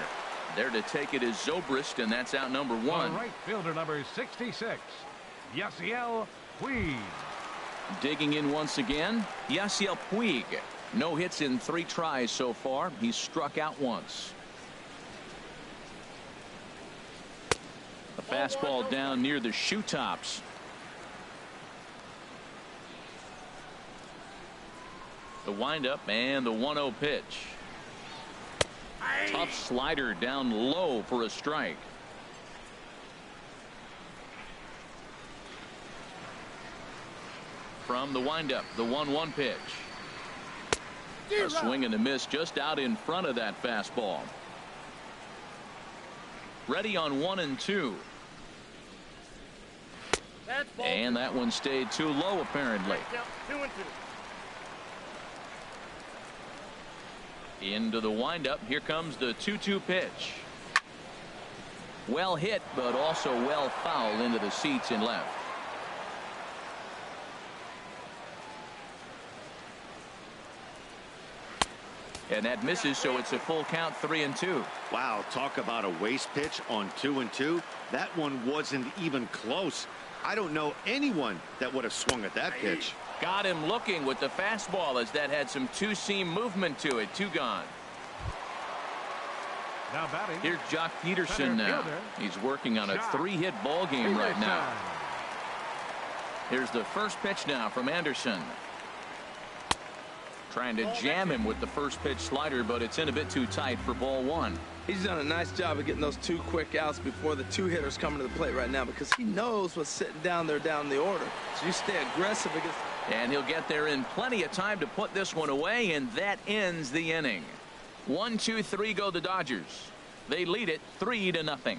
There to take it is Zobrist, and that's out number 1. right fielder number 66, Yasiel Puig. Digging in once again, Yasiel Puig. No hits in 3 tries so far. He's struck out once. A fastball down near the shoe tops. The windup and the 1-0 pitch. Tough slider down low for a strike. From the windup, the 1-1 pitch. A swing and a miss just out in front of that fastball. Ready on 1-2. And that one stayed too low, apparently. 2-2. Into the windup. Here comes the 2-2 pitch. Well hit, but also well fouled into the seats in left. And that misses, so it's a full count, 3-2. Wow, talk about a waste pitch on 2-2. That one wasn't even close. I don't know anyone that would have swung at that pitch. Got him looking with the fastball, as that had some two-seam movement to it. 2 gone. Now batting. Here's Jock Peterson now. He's working on a 3-hit ball game right now. Here's the first pitch now from Anderson. Trying to jam him with the first pitch slider, but it's in a bit too tight for ball 1. He's done a nice job of getting those 2 quick outs before the 2 hitters coming to the plate right now, because he knows what's sitting down there down the order. So you stay aggressive against. And he'll get there in plenty of time to put this one away, and that ends the inning. 1, 2, 3 go the Dodgers. They lead it 3-0.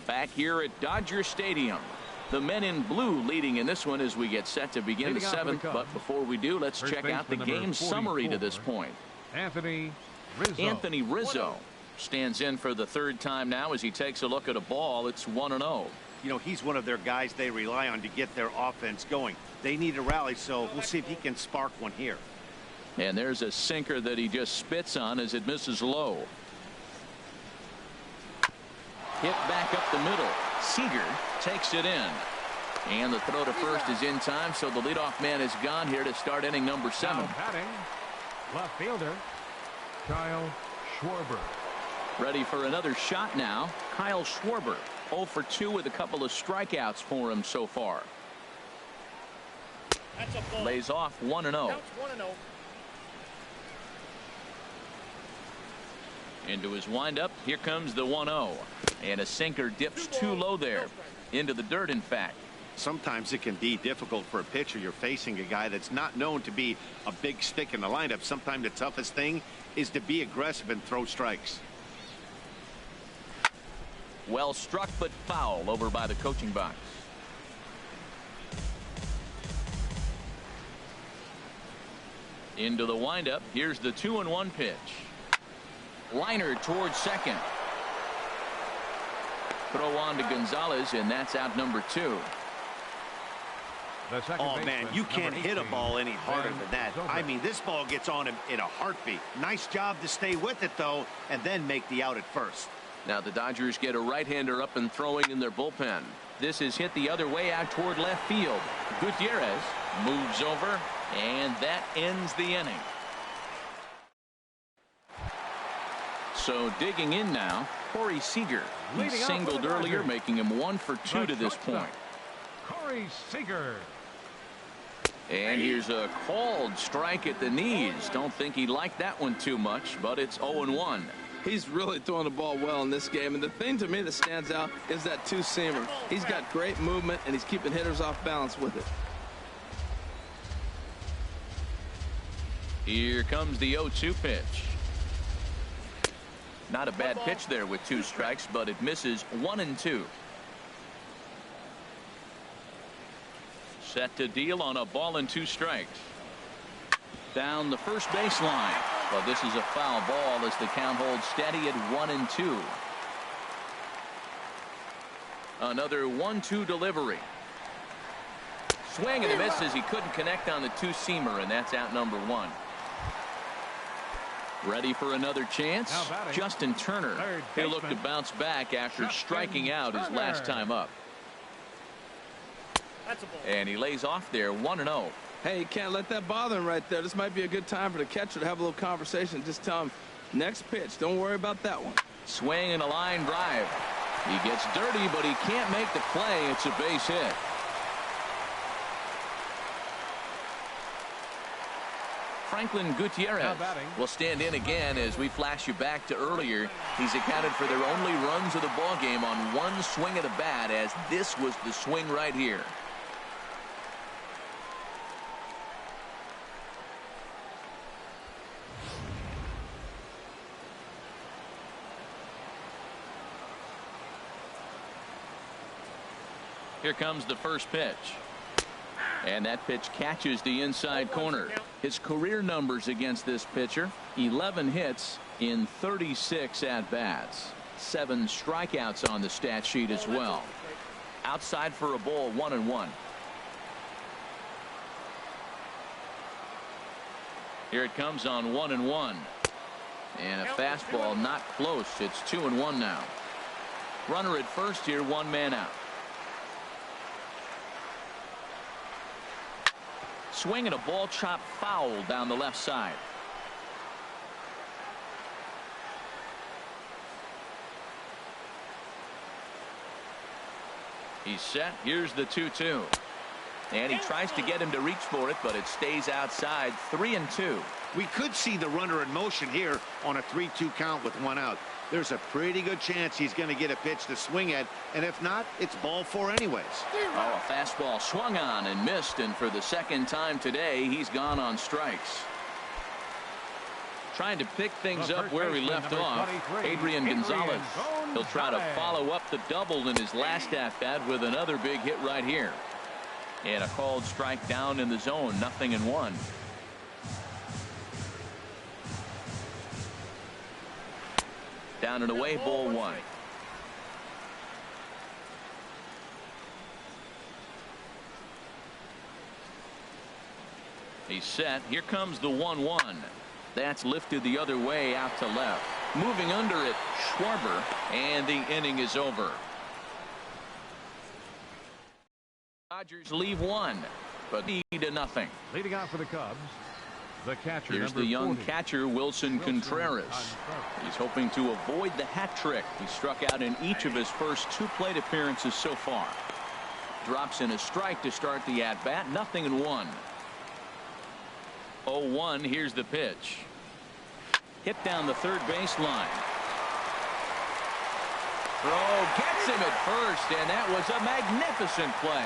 Back here at Dodger Stadium. The men in blue leading in this one as we get set to begin the 7th. But before we do, let's check out the game summary to this point. Anthony Rizzo stands in for the 3rd time now as he takes a look at a ball. It's 1-0. You know, he's one of their guys they rely on to get their offense going. They need a rally, so we'll see if he can spark one here. And there's a sinker that he just spits on as it misses low. Hit back up the middle. Seager takes it in. And the throw to first is in time, so the leadoff man is gone here to start inning number 7. Now batting, left fielder Kyle Schwarber. Ready for another shot now. Kyle Schwarber, 0 for 2 with a couple of strikeouts for him so far. Lays off 1-0. Into his windup. Here comes the 1-0. And a sinker dips too low there. Into the dirt, in fact. Sometimes it can be difficult for a pitcher. You're facing a guy that's not known to be a big stick in the lineup. Sometimes the toughest thing is to be aggressive and throw strikes. Well struck, but foul over by the coaching box. Into the windup. Here's the 2-1 pitch. Liner towards second. Throw on to Gonzalez, and that's out number 2. Oh, man, you can't hit a ball any harder than that. I mean, this ball gets on him in a heartbeat. Nice job to stay with it, though, and then make the out at first. Now the Dodgers get a right-hander up and throwing in their bullpen. This is hit the other way out toward left field. Gutierrez moves over, and that ends the inning. So digging in now, Corey Seager. He singled earlier, making him 1 for 2 to this point. Corey Seager. And here's a called strike at the knees. Don't think he liked that one too much, but it's 0-1. He's really throwing the ball well in this game, and the thing to me that stands out is that 2-seamer. He's got great movement, and he's keeping hitters off balance with it. Here comes the 0-2 pitch. Not a bad pitch there with 2 strikes, but it misses 1-2. Set to deal on a ball and 2 strikes. Down the first baseline. But this is a foul ball as the count holds steady at 1-2. Another 1-2 delivery. Swing and a miss as he couldn't connect on the 2-seamer, and that's out number 1. Ready for another chance? Justin Turner. He'll look to bounce back after striking out his last time up. And he lays off there 1-0. Hey, you can't let that bother him right there. This might be a good time for the catcher to have a little conversation. Just tell him, next pitch, don't worry about that one. Swing and a line drive. He gets dirty, but he can't make the play. It's a base hit. Franklin Gutierrez will stand in again as we flash you back to earlier. He's accounted for their only runs of the ball game on one swing of the bat, as this was the swing right here. Here comes the first pitch. And that pitch catches the inside corner. His career numbers against this pitcher: 11 hits in 36 at-bats. 7 strikeouts on the stat sheet as well. Outside for a ball, 1-1. Here it comes on 1-1. And a fastball not close. It's 2-1 now. Runner at first here, 1 man out. Swing and a ball chopped foul down the left side. He's set. Here's the 2-2. And he tries to get him to reach for it, but it stays outside. 3-2. We could see the runner in motion here on a 3-2 count with 1 out. There's a pretty good chance he's going to get a pitch to swing at, and if not, it's ball 4 anyways. Oh, a fastball swung on and missed, and for the second time today, he's gone on strikes. Trying to pick things up where he left off, Adrian Gonzalez. He'll try to follow up the double in his last at-bat with another big hit right here. And a called strike down in the zone, 0-1. Down and away, ball 1. He's set. Here comes the 1-1. That's lifted the other way out to left. Moving under it, Schwarber, and the inning is over. Dodgers leave 1, but lead to nothing. Leading off for the Cubs, the catcher. Here's the young catcher, Wilson Contreras. He's hoping to avoid the hat trick. He struck out in each of his first 2 plate appearances so far. Drops in a strike to start the at-bat. 0-1. 0-1. Here's the pitch. Hit down the third baseline. Throw gets him at first, and that was a magnificent play.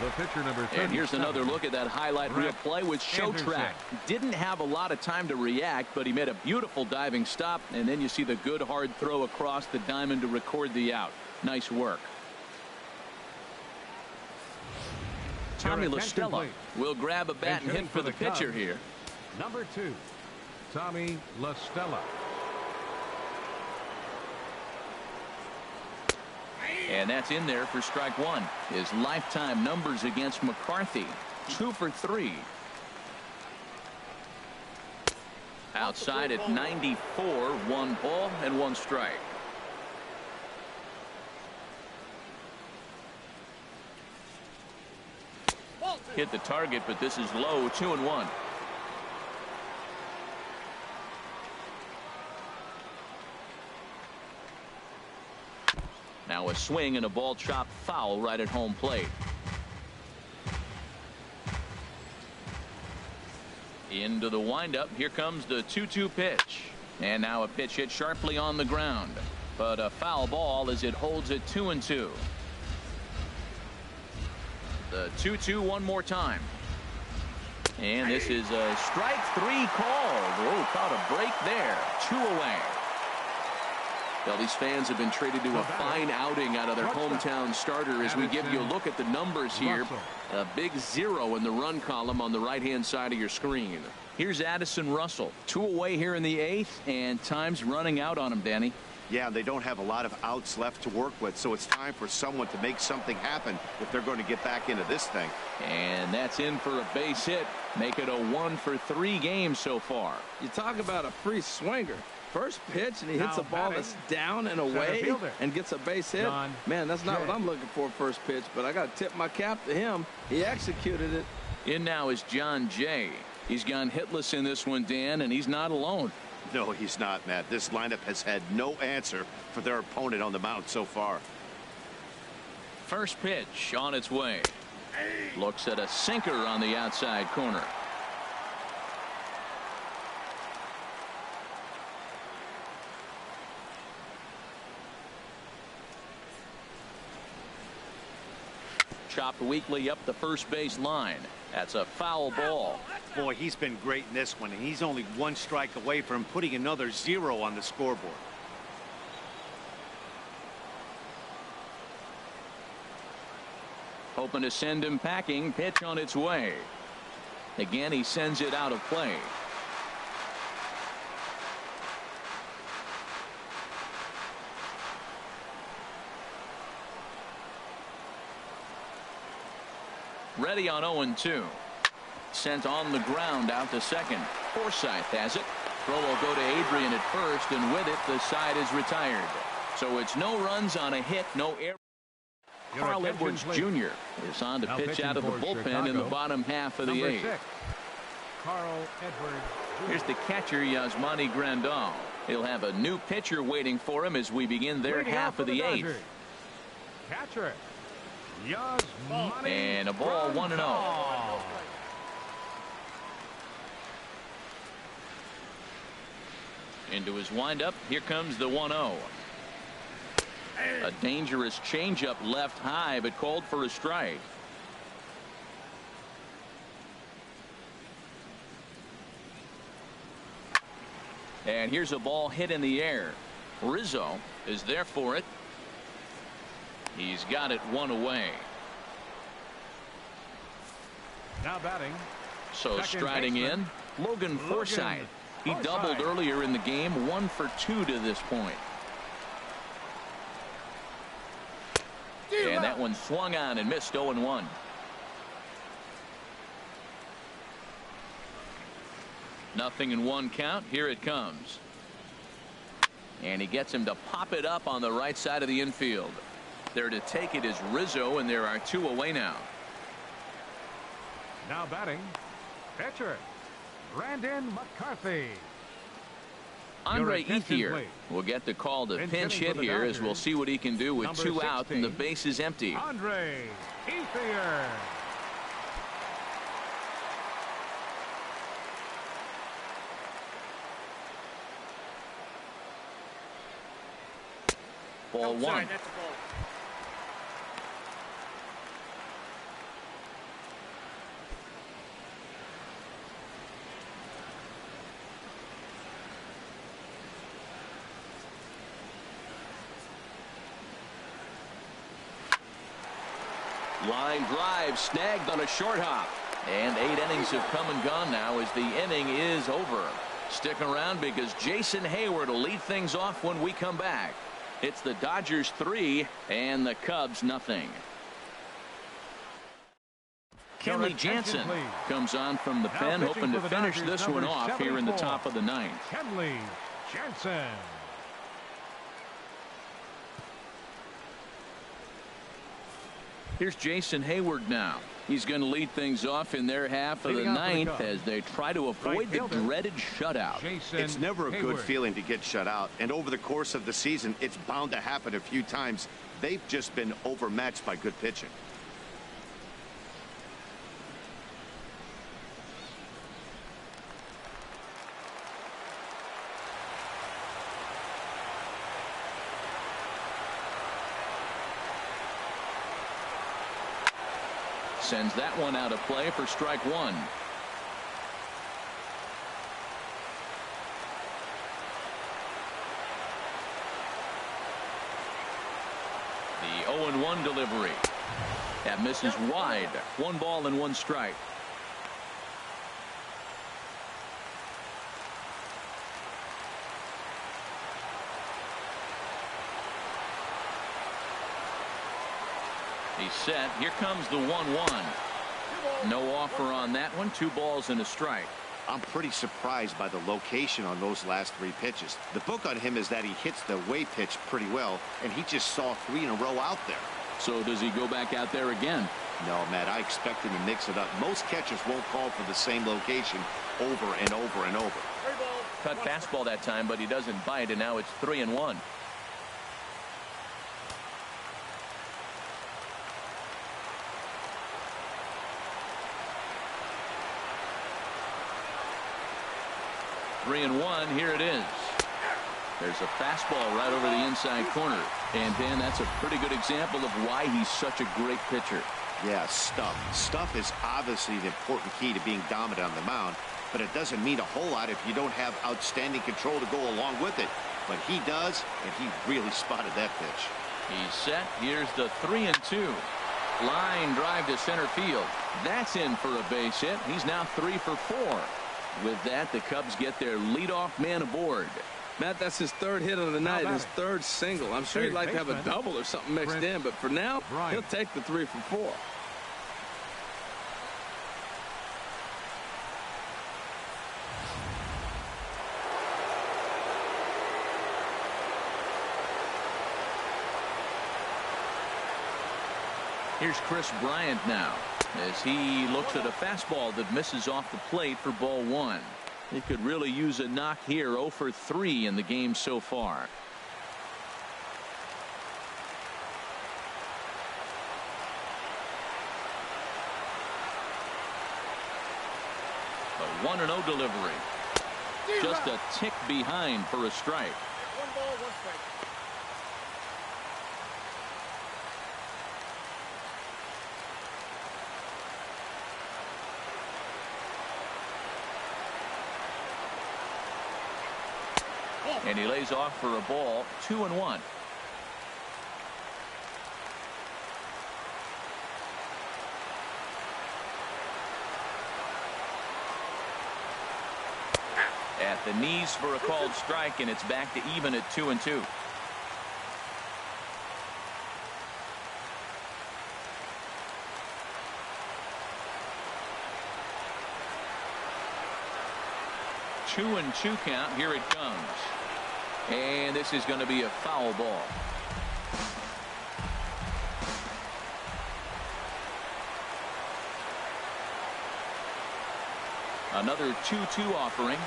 The pitcher, number 37. And here's another look at that highlight reel play with show track. Didn't have a lot of time to react, but he made a beautiful diving stop, and then you see the good hard throw across the diamond to record the out. Nice work. Tommy La Stella will grab a bat and hit for the pitcher here. Number 2, Tommy La Stella. And that's in there for strike 1. His lifetime numbers against McCarthy: 2 for 3. Outside at 94, 1 ball and 1 strike. Hit the target, but this is low. 2-1. Now a swing and a ball chopped foul right at home plate. Into the windup. Here comes the 2-2 pitch. And now a pitch hit sharply on the ground. But a foul ball as it holds it 2-2. The 2-2 one more time. And this is a strike 3 called. Oh, caught a break there. 2 away. Well, these fans have been treated to a fine outing out of their hometown starter as we give you a look at the numbers here. A big 0 in the run column on the right-hand side of your screen. Here's Addison Russell. 2 away here in the 8th, and time's running out on him, Danny. Yeah, they don't have a lot of outs left to work with, so it's time for someone to make something happen if they're going to get back into this thing. And that's in for a base hit. Make it a 1 for 3 games so far. You talk about a free swinger. First pitch, and he hits a ball that's down and away and gets a base hit. Man, that's not what I'm looking for first pitch, but I got to tip my cap to him. He executed it. In now is John Jay. He's gone hitless in this one, Dan, and he's not alone. No, he's not, Matt. This lineup has had no answer for their opponent on the mound so far. First pitch on its way. Looks at a sinker on the outside corner. chopped weakly up the first base line. That's a foul ball. Boy, he's been great in this one, and he's only one strike away from putting another 0 on the scoreboard. Hoping to send him packing. Pitch on its way. Again, he sends it out of play. Ready on 0-2. Sent on the ground out to second. Forsythe has it. Throw will go to Adrian at first, and with it, the side is retired. So it's no runs on a hit, no error. Carl Edwards Jr. is on to pitch out of the bullpen in the bottom half of the 8th. Carl Edwards Jr. Here's the catcher, Yasmani Grandal. He'll have a new pitcher waiting for him as we begin their half of the 8th. Catcher, Yasmani. And a ball, 1-0. Into his windup. Here comes the 1-0. A dangerous changeup left high, but called for a strike. And here's a ball hit in the air. Rizzo is there for it. He's got it one away. Now batting. So second striding baseman, in, Logan Forsythe. He doubled earlier in the game, 1 for 2 to this point. And that one swung on and missed. 0-1. Nothing in 1 count. Here it comes. And he gets him to pop it up on the right side of the infield. There to take it is Rizzo, and there are 2 away now. Now batting. Pitcher, Brandon McCarthy. Andre Ethier will get the call to pinch hit here, as we'll see what he can do with 2 out and the base is empty. Andre Ethier. Ball 1. Line drive snagged on a short hop. And 8 innings have come and gone now as the inning is over. Stick around because Jason Hayward will lead things off when we come back. It's the Dodgers 3 and the Cubs nothing. Kenley Jansen comes on from the pen, hoping to finish this one off here in the top of the 9th. Kenley Jansen. Here's Jason Hayward now. He's going to lead things off in their half of the 9th as they try to avoid the dreaded shutout. It's never a good feeling to get shut out, and over the course of the season, it's bound to happen a few times. They've just been overmatched by good pitching. Sends that one out of play for strike 1. The 0-1 delivery. That misses wide. 1 ball and 1 strike. He's set. Here comes the 1-1. No offer on that one. 2 balls and a strike. I'm pretty surprised by the location on those last 3 pitches. The book on him is that he hits the way pitch pretty well, and he just saw 3 in a row out there. So does he go back out there again? No, Matt, I expect him to mix it up. Most catchers won't call for the same location over and over and over. Cut fastball that time, but he doesn't bite, and now it's 3-1. Here it is. There's a fastball right over the inside corner. And Dan, that's a pretty good example of why he's such a great pitcher. Yeah, stuff. Stuff is obviously the important key to being dominant on the mound, but it doesn't mean a whole lot if you don't have outstanding control to go along with it. But he does, and he really spotted that pitch. He's set. Here's the 3-2. Line drive to center field. That's in for a base hit. He's now 3 for 4. With that, the Cubs get their leadoff man aboard. Matt, that's his third hit of the night, his third single. I'm sure he'd like to have a double or something mixed in, but for now, he'll take the 3 for 4. Here's Chris Bryant now as he looks at a fastball that misses off the plate for ball 1. He could really use a knock here. 0 for 3 in the game so far. A 1-0 delivery. Just a tick behind for a strike. 1 ball, 1 strike. And he lays off for a ball. 2-1. At the knees for a called strike, and it's back to even at 2-2. Two and 2 count. Here it comes. And this is going to be a foul ball. Another 2-2 offering.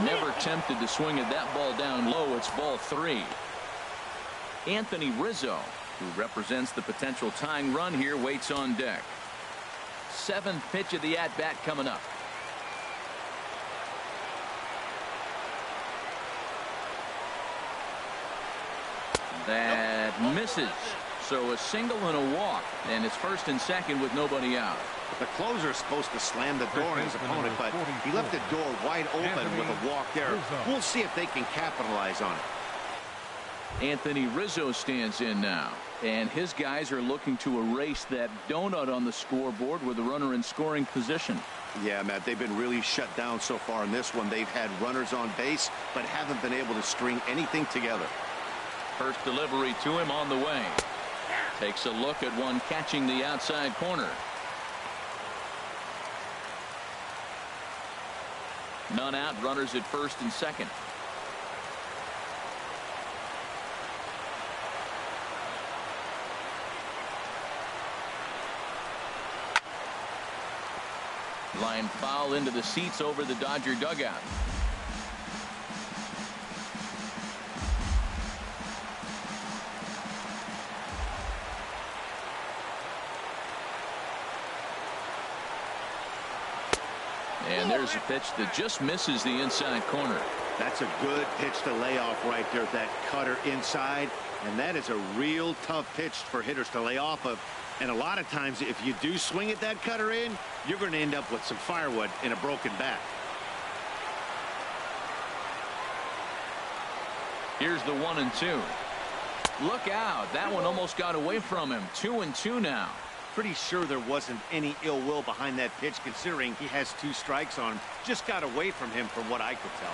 Never tempted to swing at that ball down low. It's ball 3. Anthony Rizzo, who represents the potential tying run here, waits on deck. 7th pitch of the at-bat coming up. That misses. So a single and a walk, and it's 1st and 2nd with nobody out. The closer is supposed to slam the door on his opponent, but he left the door wide open with a walk there. We'll see if they can capitalize on it. Anthony Rizzo stands in now, and his guys are looking to erase that donut on the scoreboard with a runner in scoring position. Yeah, Matt, they've been really shut down so far in this one. They've had runners on base, but haven't been able to string anything together. First delivery to him on the way. Takes a look at one catching the outside corner. None out, runners at 1st and 2nd. Line foul into the seats over the Dodger dugout. And there's a pitch that just misses the inside corner. That's a good pitch to lay off right there, that cutter inside. And that is a real tough pitch for hitters to lay off of. And a lot of times, if you do swing at that cutter in, you're going to end up with some firewood in a broken bat. Here's the 1-2. Look out. That one almost got away from him. 2-2 now. Pretty sure there wasn't any ill will behind that pitch, considering he has 2 strikes on him. Just got away from him from what I could tell.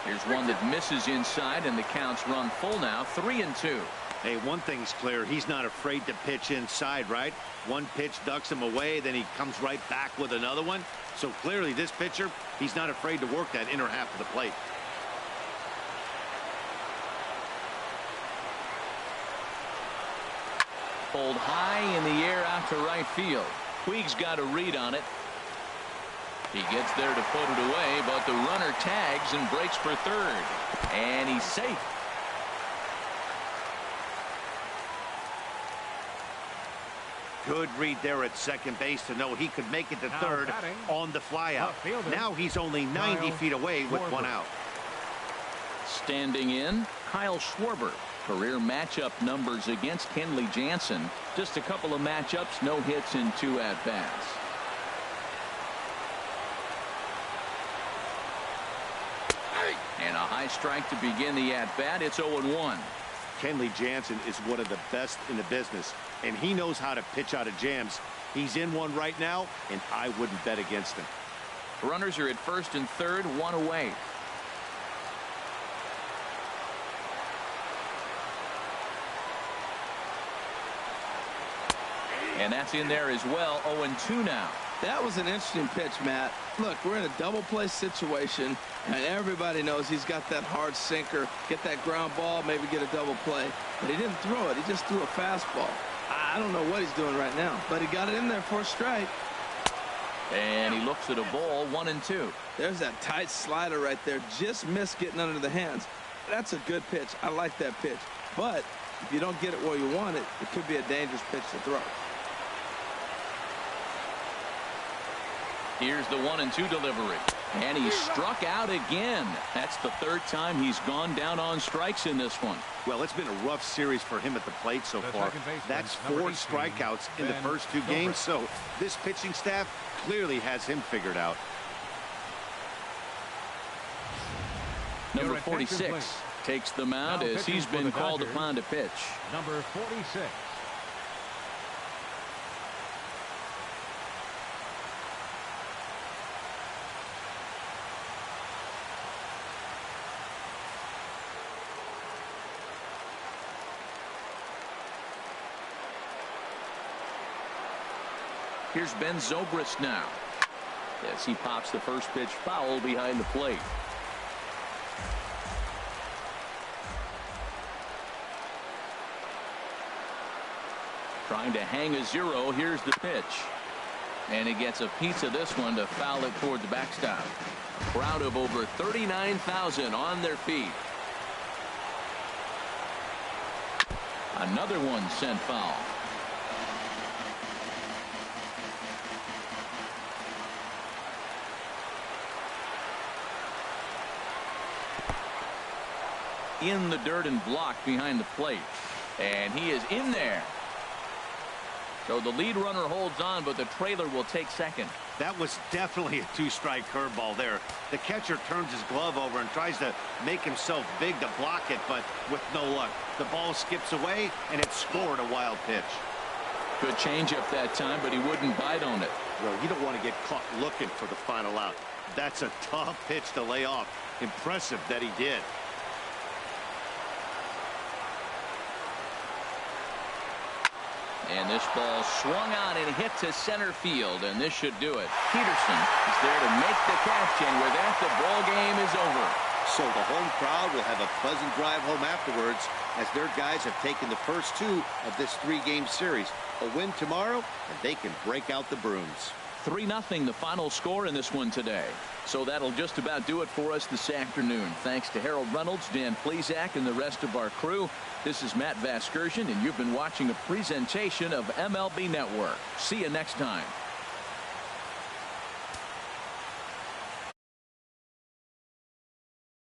Here's one that misses inside, and the count's run full now. 3-2. Hey, one thing's clear. He's not afraid to pitch inside, right? One pitch ducks him away, then he comes right back with another one. So clearly this pitcher, he's not afraid to work that inner half of the plate. Pulled high in the air out to right field. Puig's got a read on it. He gets there to put it away, but the runner tags and breaks for 3rd. And he's safe. Good read there at second base to know he could make it to 3rd on the flyout. Now he's only 90 feet away with 1 out. Standing in, Kyle Schwarber. Career matchup numbers against Kenley Jansen. Just a couple of matchups, no hits in 2 at-bats. And a high strike to begin the at-bat. It's 0-1. Kenley Jansen is one of the best in the business, and he knows how to pitch out of jams. He's in one right now, and I wouldn't bet against him. Runners are at first and third, 1 away. And that's in there as well. 0-2 now. That was an interesting pitch, Matt. Look, we're in a double play situation, and everybody knows he's got that hard sinker. Get that ground ball, maybe get a double play. But he didn't throw it. He just threw a fastball. I don't know what he's doing right now, but he got it in there for a strike. And he looks at a ball, 1-2. There's that tight slider right there. Just missed getting under the hands. That's a good pitch. I like that pitch. But if you don't get it where you want it, it could be a dangerous pitch to throw. Here's the 1-2 delivery. And he struck out again. That's the 3rd time he's gone down on strikes in this one. Well, it's been a rough series for him at the plate so far. That's 4 strikeouts in the first 2 games. So this pitching staff clearly has him figured out. Number 46 takes the mound as he's been called upon to pitch. Number 46. Here's Ben Zobrist now as he pops the first pitch foul behind the plate. Trying to hang a 0. Here's the pitch. And he gets a piece of this one to foul it toward the backstop. A crowd of over 39,000 on their feet. Another one sent foul. In the dirt and blocked behind the plate. And he is in there. So the lead runner holds on, but the trailer will take second. That was definitely a 2-strike curveball there. The catcher turns his glove over and tries to make himself big to block it, but with no luck. The ball skips away, and it scored a wild pitch. Good changeup that time, but he wouldn't bite on it. Well, you don't want to get caught looking for the final out. That's a tough pitch to lay off. Impressive that he did. And this ball swung on and hit to center field, and this should do it. Peterson is there to make the catch, and with that, the ball game is over. So the home crowd will have a pleasant drive home afterwards as their guys have taken the first 2 of this 3-game series. A win tomorrow, and they can break out the brooms. 3-0 the final score in this one today. So that'll just about do it for us this afternoon. Thanks to Harold Reynolds, Dan Plesac, and the rest of our crew. This is Matt Vasgersian, and you've been watching a presentation of MLB Network. See you next time.